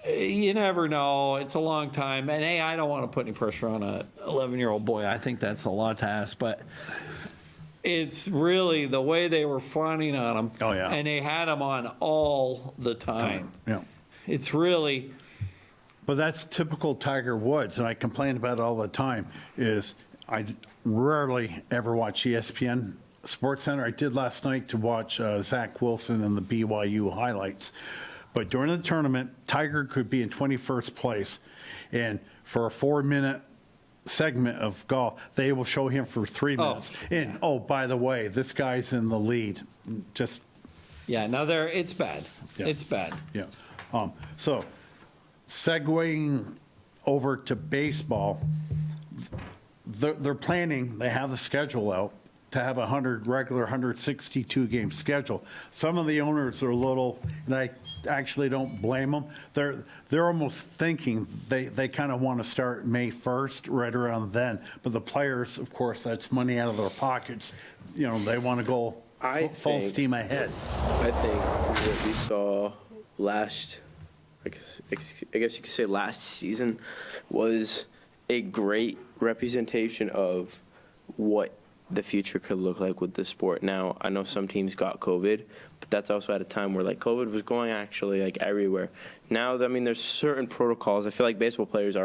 Speaker 3: You never know. It's a long time. And, hey, I don't want to put any pressure on an 11-year-old boy. I think that's a lot to ask. But it's really the way they were fawning on him.
Speaker 1: Oh, yeah.
Speaker 3: And they had him on all the time.
Speaker 1: Yeah.
Speaker 3: It's really...
Speaker 1: But that's typical Tiger Woods, and I complain about it all the time, is I rarely ever watch ESPN SportsCenter. I did last night to watch Zach Wilson and the BYU highlights. But during the tournament, Tiger could be in 21st place, and for a 4-minute segment of golf, they will show him for 3 minutes. And, by the way, this guy's in the lead. Just...
Speaker 3: Yeah, no, it's bad. Yeah. It's bad.
Speaker 1: Yeah. So... segueing over to baseball, they're planning, they have the schedule out to have a regular 162-game schedule. Some of the owners are a little, and I actually don't blame them, they're almost thinking they kind of want to start May 1st, right around then. But the players, of course, that's money out of their pockets. You know, they want to go full steam ahead.
Speaker 2: I think what we saw last, I guess you could say last season, was a great representation of what the future could look like with the sport. Now, I know some teams got COVID, but that's also at a time where like COVID was going actually like everywhere. Now, I mean, there's certain protocols. I feel like baseball players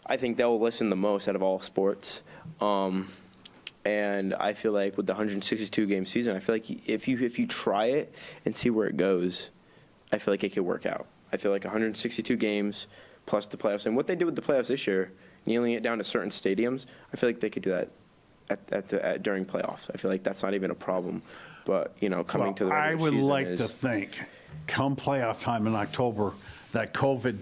Speaker 2: I think they'll listen the most out of all sports. And I feel like with the 162 game season, I feel like if you try it and see where it goes, I feel like it could work out. I feel like 162 games plus the playoffs, and what they did with the playoffs this year, kneeling it down to certain stadiums, I feel like they could do that during playoffs. I feel like that's not even a problem. But coming to the
Speaker 1: I
Speaker 2: regular
Speaker 1: would
Speaker 2: season
Speaker 1: like to think, come playoff time in October, that COVID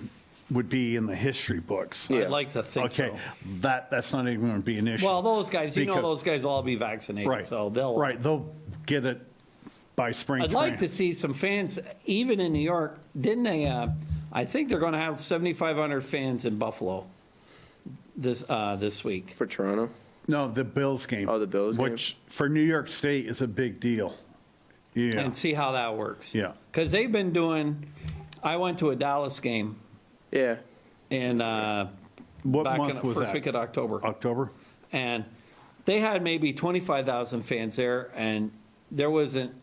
Speaker 1: would be in the history books.
Speaker 2: Yeah.
Speaker 3: I'd like to think so.
Speaker 1: Okay, that's not even going to be an issue.
Speaker 3: Well, those guys,
Speaker 1: Because-
Speaker 3: those guys will all be vaccinated,
Speaker 1: right,
Speaker 3: so they'll.
Speaker 1: they'll get it by spring
Speaker 3: I'd
Speaker 1: training.
Speaker 3: like to see some fans, even in New York. Didn't they? I think they're going to have 7,500 fans in Buffalo this week.
Speaker 2: For Toronto.
Speaker 1: No, the Bills game.
Speaker 2: Oh, the Bills game?
Speaker 1: Which for New York State is a big deal. Yeah.
Speaker 3: And see how that works.
Speaker 1: Yeah.
Speaker 3: Because they've been doing. I went to a Dallas game
Speaker 2: Yeah.
Speaker 3: in
Speaker 1: What
Speaker 3: back
Speaker 1: month
Speaker 3: in the
Speaker 1: was
Speaker 3: first
Speaker 1: that?
Speaker 3: week of October.
Speaker 1: October?
Speaker 3: And they had maybe 25,000 fans there, and there wasn't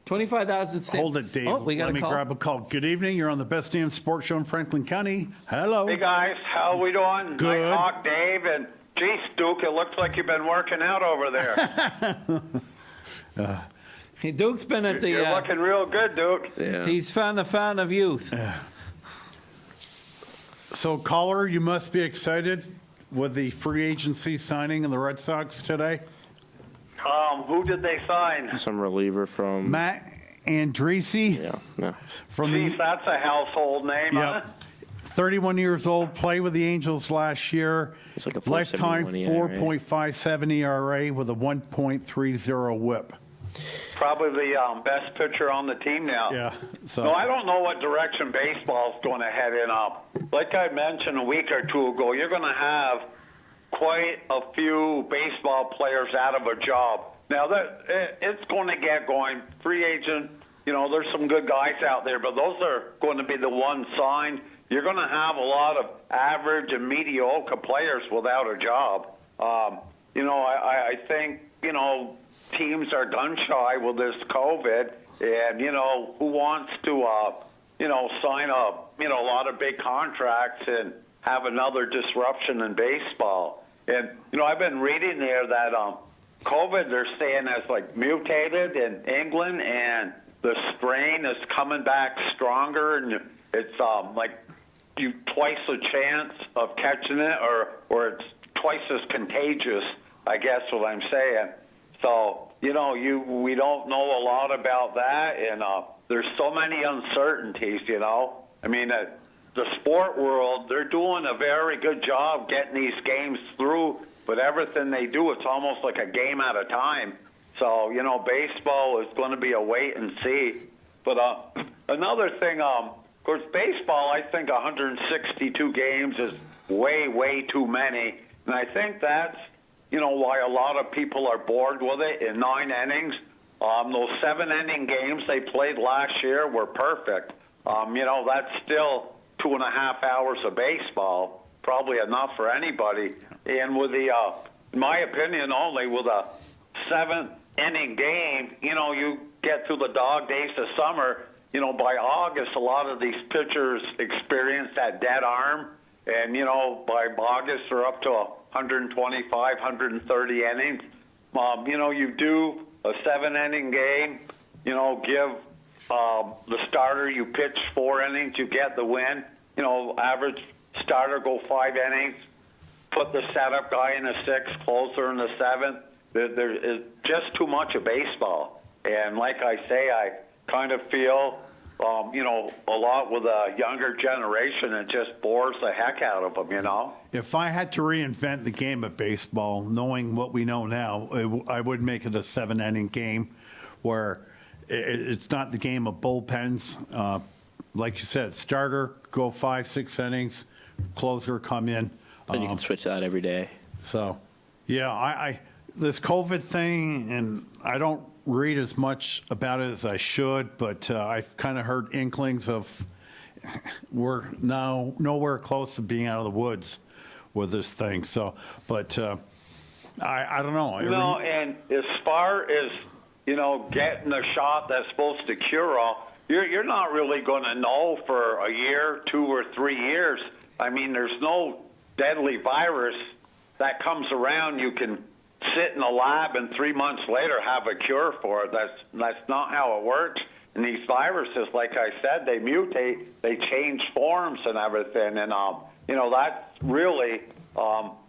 Speaker 3: 25,000.
Speaker 1: Hold it, Dave.
Speaker 3: Oh, we got
Speaker 1: Let
Speaker 3: a
Speaker 1: me
Speaker 3: call.
Speaker 1: grab a call. Good evening. You're on the Best Damn Sports Show in Franklin County. Hello.
Speaker 5: Hey guys, how we doing?
Speaker 1: Good.
Speaker 5: Nighthawk, Dave, and geez, Duke, it looks like you've been working out over there.
Speaker 3: Hey, Duke's been at the.
Speaker 5: You're looking real good, Duke.
Speaker 2: Yeah.
Speaker 3: He's found the fountain of youth.
Speaker 1: So, caller, you must be excited with the free agency signing of the Red Sox today.
Speaker 5: Who did they sign?
Speaker 2: Some reliever from.
Speaker 1: Matt Andriese
Speaker 2: Yeah.
Speaker 1: from
Speaker 5: Geez,
Speaker 1: the
Speaker 5: that's a household name, huh?
Speaker 1: 31 years old, played with the Angels last year.
Speaker 2: It's like a
Speaker 1: lifetime
Speaker 2: 4.71 ERA.
Speaker 1: 4.57 ERA with a 1.30 WHIP.
Speaker 5: Probably the best pitcher on the team now.
Speaker 1: Yeah. So
Speaker 5: No, I don't know what direction baseball's going to head in. Like I mentioned a week or two ago, you're going to have quite a few baseball players out of a job. Now, it's going to get going. Free agent, there's some good guys out there, but those are going to be the ones signed. You're going to have a lot of average and mediocre players without a job. I think, teams are gun shy with this COVID, and who wants to sign up a lot of big contracts and have another disruption in baseball. And I've been reading there that COVID, they're saying, has like mutated in England, and the strain is coming back stronger, and it's like you twice the chance of catching it, or it's twice as contagious, I guess what I'm saying. So, we don't know a lot about that, and there's so many uncertainties, I mean, the sport world, they're doing a very good job getting these games through, but everything they do, it's almost like a game at a time. So, baseball is going to be a wait and see. But another thing, of course, baseball, I think 162 games is way, way too many, and I think that's why a lot of people are bored with it in 9 innings. Those 7-inning games they played last year were perfect. That's still 2.5 hours of baseball, probably enough for anybody. And with the, in my opinion, only with a 7-inning game, you get through the dog days of summer. By August, a lot of these pitchers experience that dead arm. And, by August, they're up to 125, 130 innings. You do a 7-inning game, give the starter, you pitch 4 innings, you get the win. Average starter go 5 innings, put the setup guy in the 6th, closer in the 7th. There is just too much of baseball. And like I say, I kind of feel a lot with a younger generation, it just bores the heck out of them,
Speaker 1: if I had to reinvent the game of baseball, knowing what we know now, I would make it a 7-inning game where it's not the game of bullpens. Like you said, starter, go 5-6 innings, closer, come in.
Speaker 2: And you can switch that every day.
Speaker 1: So, yeah, I this COVID thing, and I don't read as much about it as I should, but I've kind of heard inklings of we're now nowhere close to being out of the woods with this thing. So, but I don't know.
Speaker 5: No, and as far as, getting a shot that's supposed to cure all, you're not really going to know for a year, 2 or 3 years. I mean, there's no deadly virus that comes around. You can sit in a lab and 3 months later have a cure for it. That's not how it works. And these viruses, like I said, they mutate, they change forms and everything. And, that's really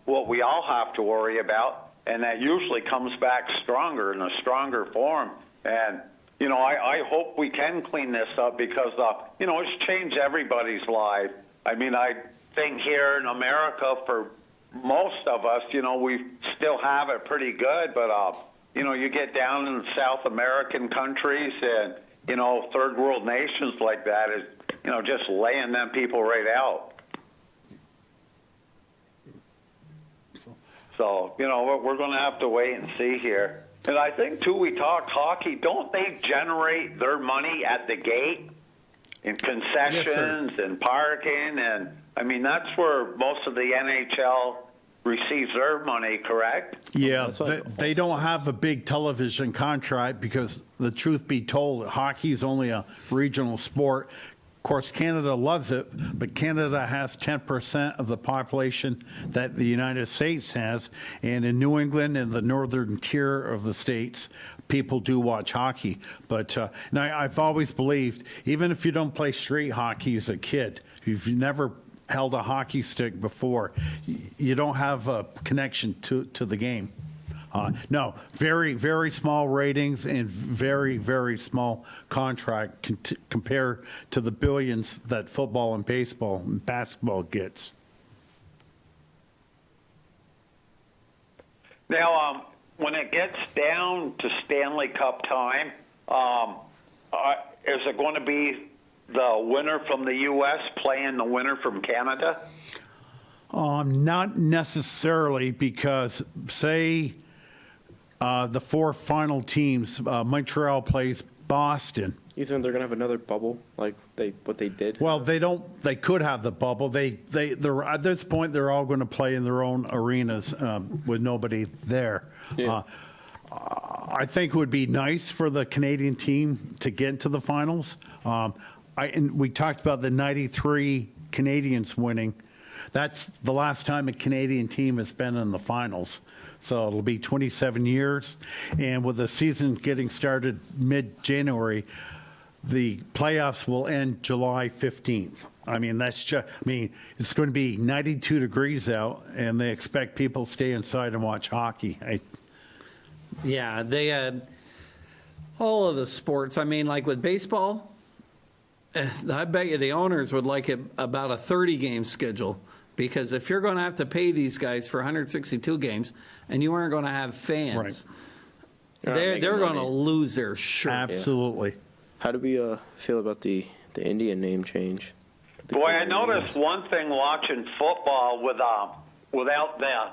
Speaker 5: what we all have to worry about. And that usually comes back stronger in a stronger form. And, I hope we can clean this up because, it's changed everybody's life. I mean, I think here in America, for most of us, we still have it pretty good. But, you get down in South American countries and, third world nations like that is, just laying them people right out. So, we're going to have to wait and see here. And I think, too, we talked hockey. Don't they generate their money at the gate in concessions and parking? And, I mean, that's where most of the NHL receives their money, correct?
Speaker 1: Yeah, they don't have a big television contract because, the truth be told, hockey is only a regional sport. Of course, Canada loves it, but Canada has 10% of the population that the United States has. And in New England and the northern tier of the states, people do watch hockey. But now I've always believed, even if you don't play street hockey as a kid, if you've never held a hockey stick before, you don't have a connection to the game. No, very, very small ratings and very, very small contract compared to the billions that football and baseball and basketball gets.
Speaker 5: Now, when it gets down to Stanley Cup time, is it going to be the winner from the U.S. playing the winner from Canada?
Speaker 1: Not necessarily, because say the 4 final teams, Montreal plays Boston.
Speaker 2: You think they're gonna have another bubble like what they did?
Speaker 1: Well, they don't. They could have the bubble. They're at this point. They're all going to play in their own arenas with nobody there.
Speaker 2: Yeah.
Speaker 1: I think it would be nice for the Canadian team to get into the finals. And we talked about the '93 Canadians winning. That's the last time a Canadian team has been in the finals. So it'll be 27 years. And with the season getting started mid-January, the playoffs will end July 15th. I mean, it's going to be 92 degrees out, and they expect people to stay inside and watch hockey.
Speaker 3: Yeah, they had all of the sports. I mean, like with baseball, I bet you the owners would like it about a 30-game schedule. Because if you're going to have to pay these guys for 162 games and you aren't going to have fans, they're going to lose their shirt.
Speaker 1: Absolutely.
Speaker 2: Yeah. How do we feel about the Indian name change?
Speaker 5: Boy, I noticed one thing watching football without the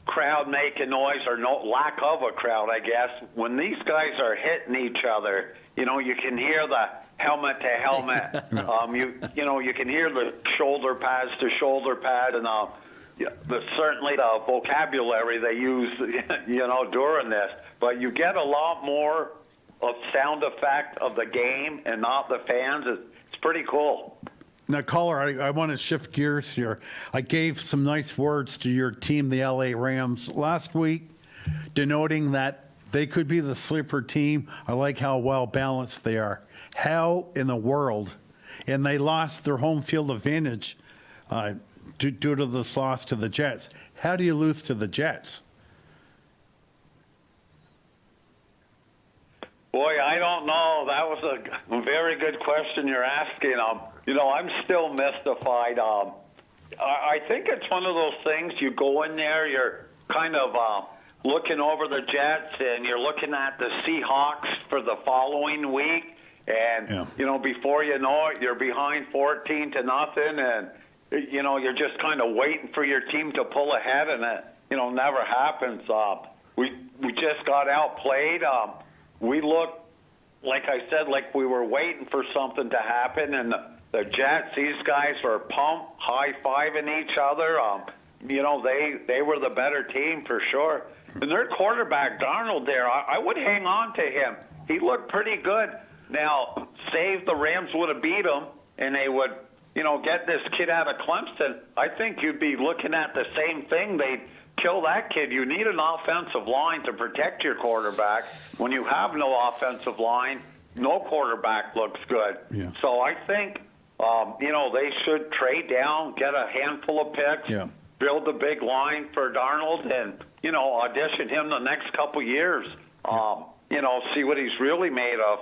Speaker 5: crowd making noise, or no lack of a crowd, I guess. When these guys are hitting each other, you can hear the helmet to helmet. You can hear the shoulder pads to shoulder pad, and certainly the vocabulary they use, during this. But you get a lot more of sound effect of the game and not the fans. It's pretty cool.
Speaker 1: Now, caller, I want to shift gears here. I gave some nice words to your team, the LA Rams, last week, denoting that they could be the sleeper team. I like how well balanced they are. How in the world? And they lost their home field advantage due to this loss to the Jets. How do you lose to the Jets?
Speaker 5: Boy, I don't know. That was a very good question you're asking. I'm still mystified. I think it's one of those things, you go in there, you're kind of looking over the Jets, and you're looking at the Seahawks for the following week, and, before you know it, you're behind 14-0, and, you're just kind of waiting for your team to pull ahead, and it, never happens. We just got outplayed. we looked, like I said, like we were waiting for something to happen, and the Jets, these guys were pumped, high-fiving each other. They were the better team for sure. And their quarterback, Darnold, there, I would hang on to him. He looked pretty good. Now, say if the Rams would have beat him and they would, get this kid out of Clemson, I think you'd be looking at the same thing. They'd kill that kid. You need an offensive line to protect your quarterback. When you have no offensive line, no quarterback looks good.
Speaker 1: Yeah.
Speaker 5: So I think, they should trade down, get a handful of picks, build a big line for Darnold, and, audition him the next couple years. See what he's really made of.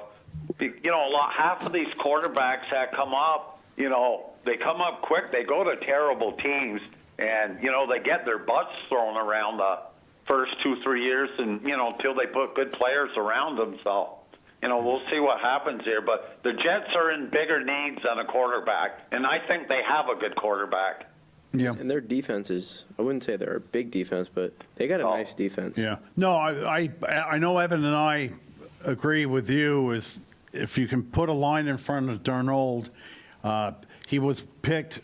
Speaker 5: Half of these quarterbacks that come up, they come up quick. They go to terrible teams, and, they get their butts thrown around the first 2-3 years, and, until they put good players around them. So, we'll see what happens here. But the Jets are in bigger needs than a quarterback, and I think they have a good quarterback.
Speaker 1: Yeah.
Speaker 2: And their defense is, I wouldn't say they're a big defense, but they got a nice defense.
Speaker 1: Yeah. No, I know Evan and I agree with you is if you can put a line in front of Darnold, he was picked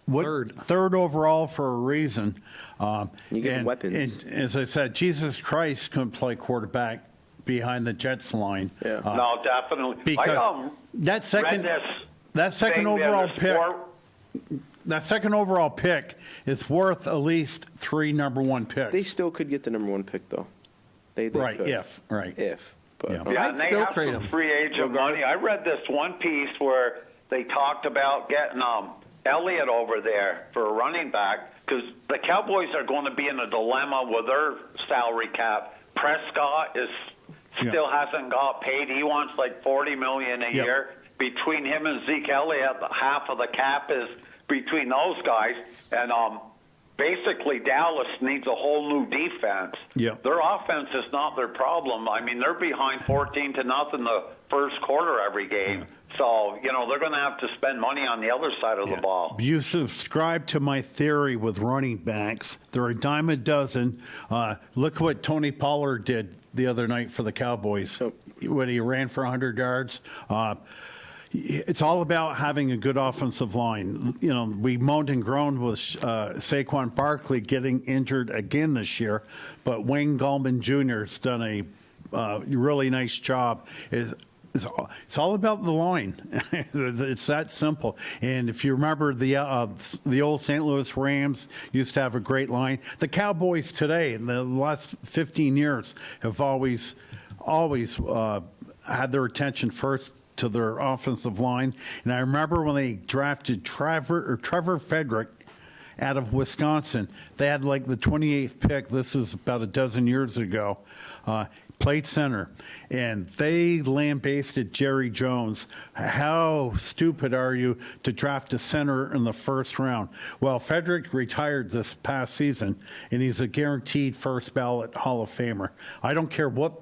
Speaker 1: third overall for a reason.
Speaker 2: You get weapons.
Speaker 1: And as I said, Jesus Christ couldn't play quarterback behind the Jets line.
Speaker 2: Yeah.
Speaker 5: No, definitely.
Speaker 1: Because that second overall pick. That second overall pick is worth at least 3 number 1 picks.
Speaker 2: They still could get the number 1 pick, though. They
Speaker 1: right,
Speaker 2: could.
Speaker 1: If.
Speaker 2: But,
Speaker 1: Yeah.
Speaker 5: Yeah,
Speaker 3: I'd
Speaker 5: and they
Speaker 3: still
Speaker 5: have
Speaker 3: trade
Speaker 5: some
Speaker 3: him.
Speaker 5: free agent money. I read this one piece where they talked about getting Elliott over there for a running back because the Cowboys are going to be in a dilemma with their salary cap. Prescott still hasn't got paid. He wants like $40 million a year. Between him and Zeke Elliott, half of the cap is between those guys, and basically Dallas needs a whole new defense.
Speaker 1: Yep.
Speaker 5: Their offense is not their problem. I mean, they're behind 14-0 the first quarter every game. So, they're going to have to spend money on the other side of the ball.
Speaker 1: You subscribe to my theory with running backs. They're a dime a dozen. Look what Tony Pollard did the other night for the Cowboys when he ran for 100 yards. It's all about having a good offensive line. We moaned and groaned with Saquon Barkley getting injured again this year, but Wayne Gallman Jr. has done a really nice job. It's all about the line. It's that simple. And if you remember, the old St. Louis Rams used to have a great line. The Cowboys today, in the last 15 years, have always had their attention first to their offensive line. And I remember when they drafted Trevor Frederick out of Wisconsin, they had like the 28th pick. This is about a dozen years ago. Played center, and they lambasted Jerry Jones. How stupid are you to draft a center in the first round? Well, Frederick retired this past season, and he's a guaranteed first ballot Hall of Famer. I don't care what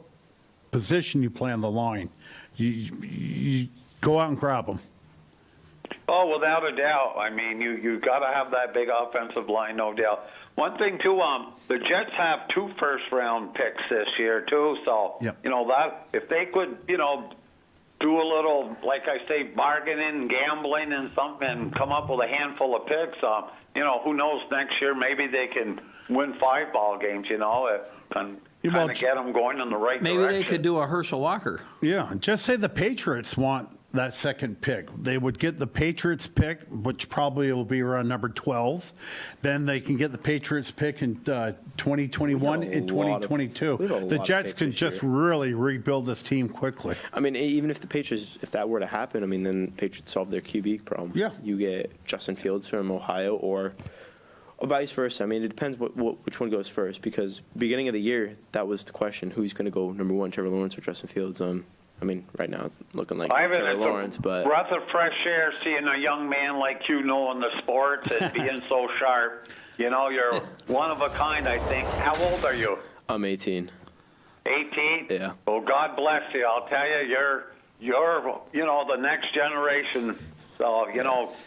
Speaker 1: position you play on the line. You go out and grab them.
Speaker 5: Oh, without a doubt. I mean, you got to have that big offensive line, no doubt. One thing too, the Jets have 2 first-round picks this year too. So that if they could, do a little, like I say, bargaining, gambling, and something, and come up with a handful of picks. Who knows? Next year maybe they can win 5 ball games. And kind of get them going in the right direction.
Speaker 3: Maybe they could do a Herschel Walker.
Speaker 1: Yeah, just say the Patriots want that second pick. They would get the Patriots pick, which probably will be around number 12. Then they can get the Patriots pick in 2021 and 2022. The Jets can just really rebuild this team quickly.
Speaker 2: I mean, even if the Patriots, if that were to happen, I mean, then the Patriots solve their QB problem.
Speaker 1: Yeah.
Speaker 2: You get Justin Fields from Ohio or vice versa. I mean, it depends which one goes first, because beginning of the year, that was the question: who's going to go number 1, Trevor Lawrence or Justin Fields? I mean, right now it's looking like Trevor Lawrence, but
Speaker 5: breath of fresh air seeing a young man like you knowing the sports and being so sharp. You're one of a kind, I think. How old are you?
Speaker 2: I'm 18.
Speaker 5: 18?
Speaker 2: Yeah.
Speaker 5: Well, God bless you. I'll tell you, you're the next generation So,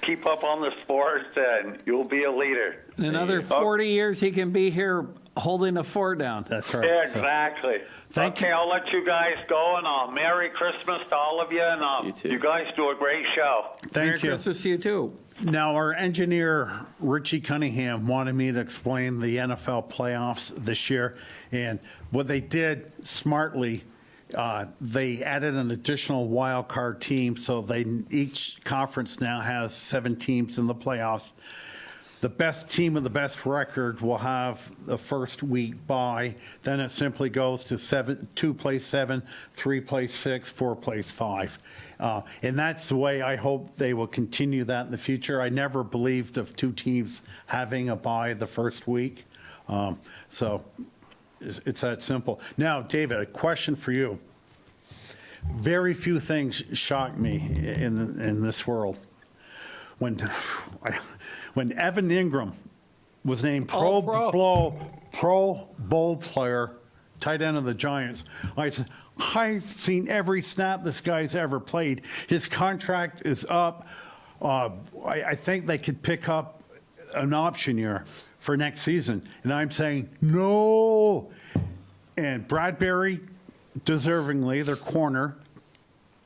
Speaker 5: keep up on the sports and you'll be a leader.
Speaker 3: In another 40 years, he can be here holding the fort down.
Speaker 1: That's right.
Speaker 5: Exactly.
Speaker 1: Thank you.
Speaker 5: I'll let you guys go, and Merry Christmas to all of you, and
Speaker 2: You too.
Speaker 5: you guys do a great show.
Speaker 3: Merry
Speaker 1: Thank you.
Speaker 3: Christmas to you, too.
Speaker 1: Now, our engineer, Richie Cunningham, wanted me to explain the NFL playoffs this year. And what they did smartly, they added an additional wild card team. So each conference now has 7 teams in the playoffs. The best team with the best record will have the first week bye. Then it simply goes to 2 plays 7, 3 plays 6, 4 plays 5. And that's the way I hope they will continue that in the future. I never believed of 2 teams having a bye the first week. So it's that simple. Now, David, a question for you. Very few things shock me in this world. When Evan Ingram was named Pro Bowl player, tight end of the Giants, I said, I've seen every snap this guy's ever played. His contract is up. I think they could pick up an option year for next season. And I'm saying, no. And Bradbury, deservingly, their corner,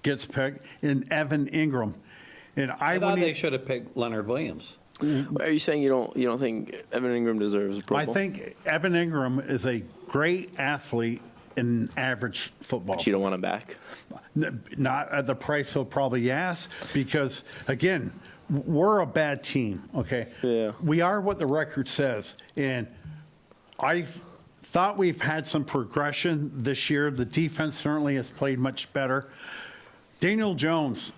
Speaker 1: gets picked, and Evan Ingram. And
Speaker 3: I thought they should have picked Leonard Williams.
Speaker 2: Are you saying you don't think Evan Ingram deserves a Pro
Speaker 1: I
Speaker 2: Bowl?
Speaker 1: think Evan Ingram is a great athlete in average football.
Speaker 2: But you don't want him back?
Speaker 1: Not at the price he'll probably ask, because, again, we're a bad team, okay?
Speaker 2: Yeah.
Speaker 1: We are what the record says, and I thought we've had some progression this year. The defense certainly has played much better. Daniel Jones,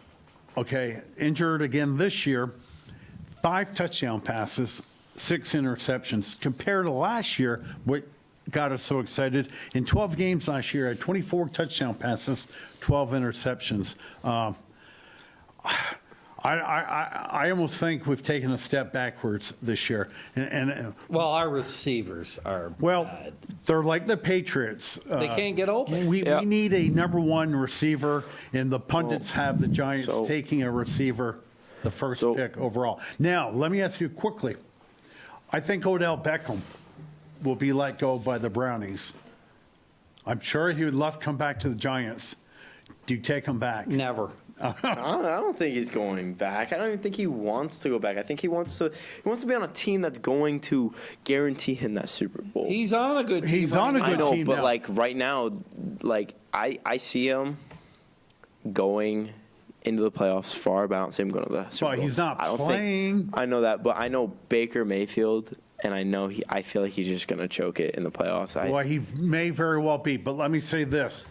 Speaker 1: okay, injured again this year, 5 touchdown passes, 6 interceptions. Compared to last year, what got us so excited, in 12 games last year, had 24 touchdown passes, 12 interceptions. I almost think we've taken a step backwards this year.
Speaker 3: Well, our receivers are bad.
Speaker 1: They're like the Patriots.
Speaker 3: They can't get open.
Speaker 1: We need a number 1 receiver, and the pundits have the Giants taking a receiver the first pick overall. Now, let me ask you quickly. I think Odell Beckham will be let go by the Brownies. I'm sure he would love to come back to the Giants. Do you take him back?
Speaker 3: Never.
Speaker 2: I don't think he's going back. I don't even think he wants to go back. I think he wants to be on a team that's going to guarantee him that Super Bowl.
Speaker 3: He's on a good team.
Speaker 1: He's on a good
Speaker 2: I know,
Speaker 1: team
Speaker 2: but
Speaker 1: now.
Speaker 2: like right now, like I see him going into the playoffs far, but I don't see him going to the Super
Speaker 1: Well,
Speaker 2: Bowl.
Speaker 1: he's not
Speaker 2: I don't
Speaker 1: playing.
Speaker 2: I know that, but I know Baker Mayfield, and I feel like he's just going to choke it in the playoffs.
Speaker 1: Well, he may very well be, but let me say this.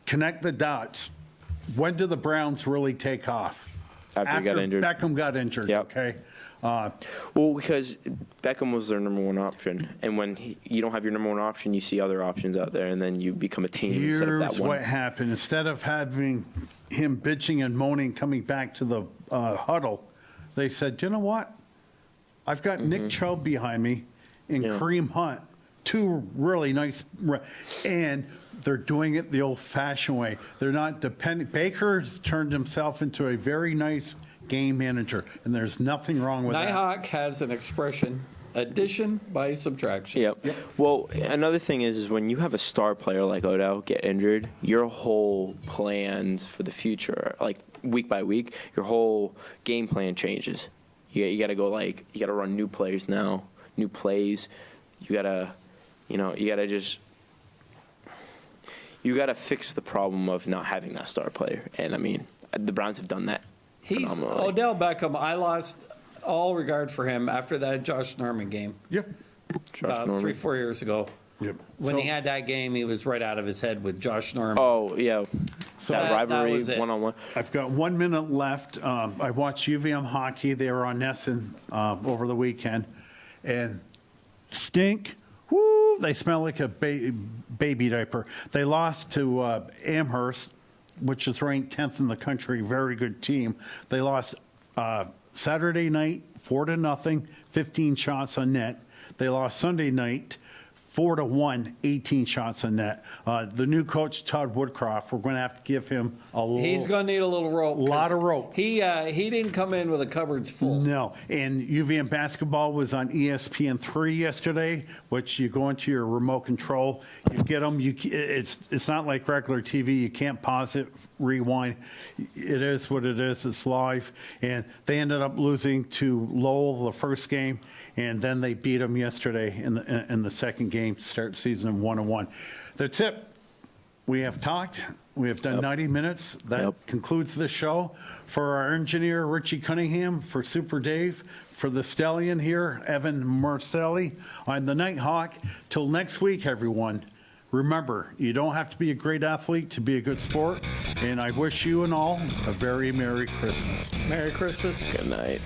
Speaker 1: Connect the dots. When did the Browns really take off?
Speaker 2: After he got injured.
Speaker 1: Beckham got injured,
Speaker 2: Yep.
Speaker 1: okay?
Speaker 2: Well, because Beckham was their number 1 option, and when you don't have your number 1 option, you see other options out there, and then you become a team instead of that
Speaker 1: Here's
Speaker 2: one.
Speaker 1: what happened. Instead of having him bitching and moaning coming back to the huddle, they said, you know what? I've got Nick Chubb behind me and Kareem Hunt, 2 really nice, and they're doing it the old-fashioned way. They're not depending. Baker's turned himself into a very nice game manager, and there's nothing wrong with that.
Speaker 3: Nighthawk has an expression, addition by subtraction.
Speaker 2: Yep. Well, another thing is when you have a star player like Odell get injured, your whole plans for the future, like week by week, your whole game plan changes. You got to go you got to run new players now, new plays. You got to fix the problem of not having that star player. And I mean, the Browns have done that.
Speaker 3: He's Odell Beckham. I lost all regard for him after that Josh Norman game.
Speaker 1: Yep.
Speaker 3: About 3-4 years ago.
Speaker 1: Yep.
Speaker 3: When he had that game, he was right out of his head with Josh Norman.
Speaker 2: Oh, yeah.
Speaker 1: So
Speaker 2: that rivalry,
Speaker 3: was it.
Speaker 2: one-on-one.
Speaker 1: I've got 1 minute left. I watched UVM hockey. They were on Nesson over the weekend. And stink. Woo! They smell like a baby diaper. They lost to Amherst, which is ranked 10th in the country. Very good team. They lost Saturday night 4-0, 15 shots on net. They lost Sunday night 4-1, 18 shots on net. The new coach, Todd Woodcroft, we're going to have to give him a
Speaker 3: He's going to need a little rope. 'cause
Speaker 1: lot of rope.
Speaker 3: He didn't come in with the cupboards full.
Speaker 1: No, and UVM Basketball was on ESPN3 yesterday, which you go into your remote control, you get them. It's not like regular TV. You can't pause it, rewind. It is what it is. It's live, and they ended up losing to Lowell the first game, and then they beat them yesterday in the second game to start season 1-1. That's it. We have talked. We have done 90 minutes. That concludes the show. For our engineer, Richie Cunningham, for Super Dave, for the Stallion here, Evan Morselli, I'm the Nighthawk. Till next week, everyone, remember, you don't have to be a great athlete to be a good sport. And I wish you and all a very Merry Christmas.
Speaker 3: Merry Christmas.
Speaker 2: Good night.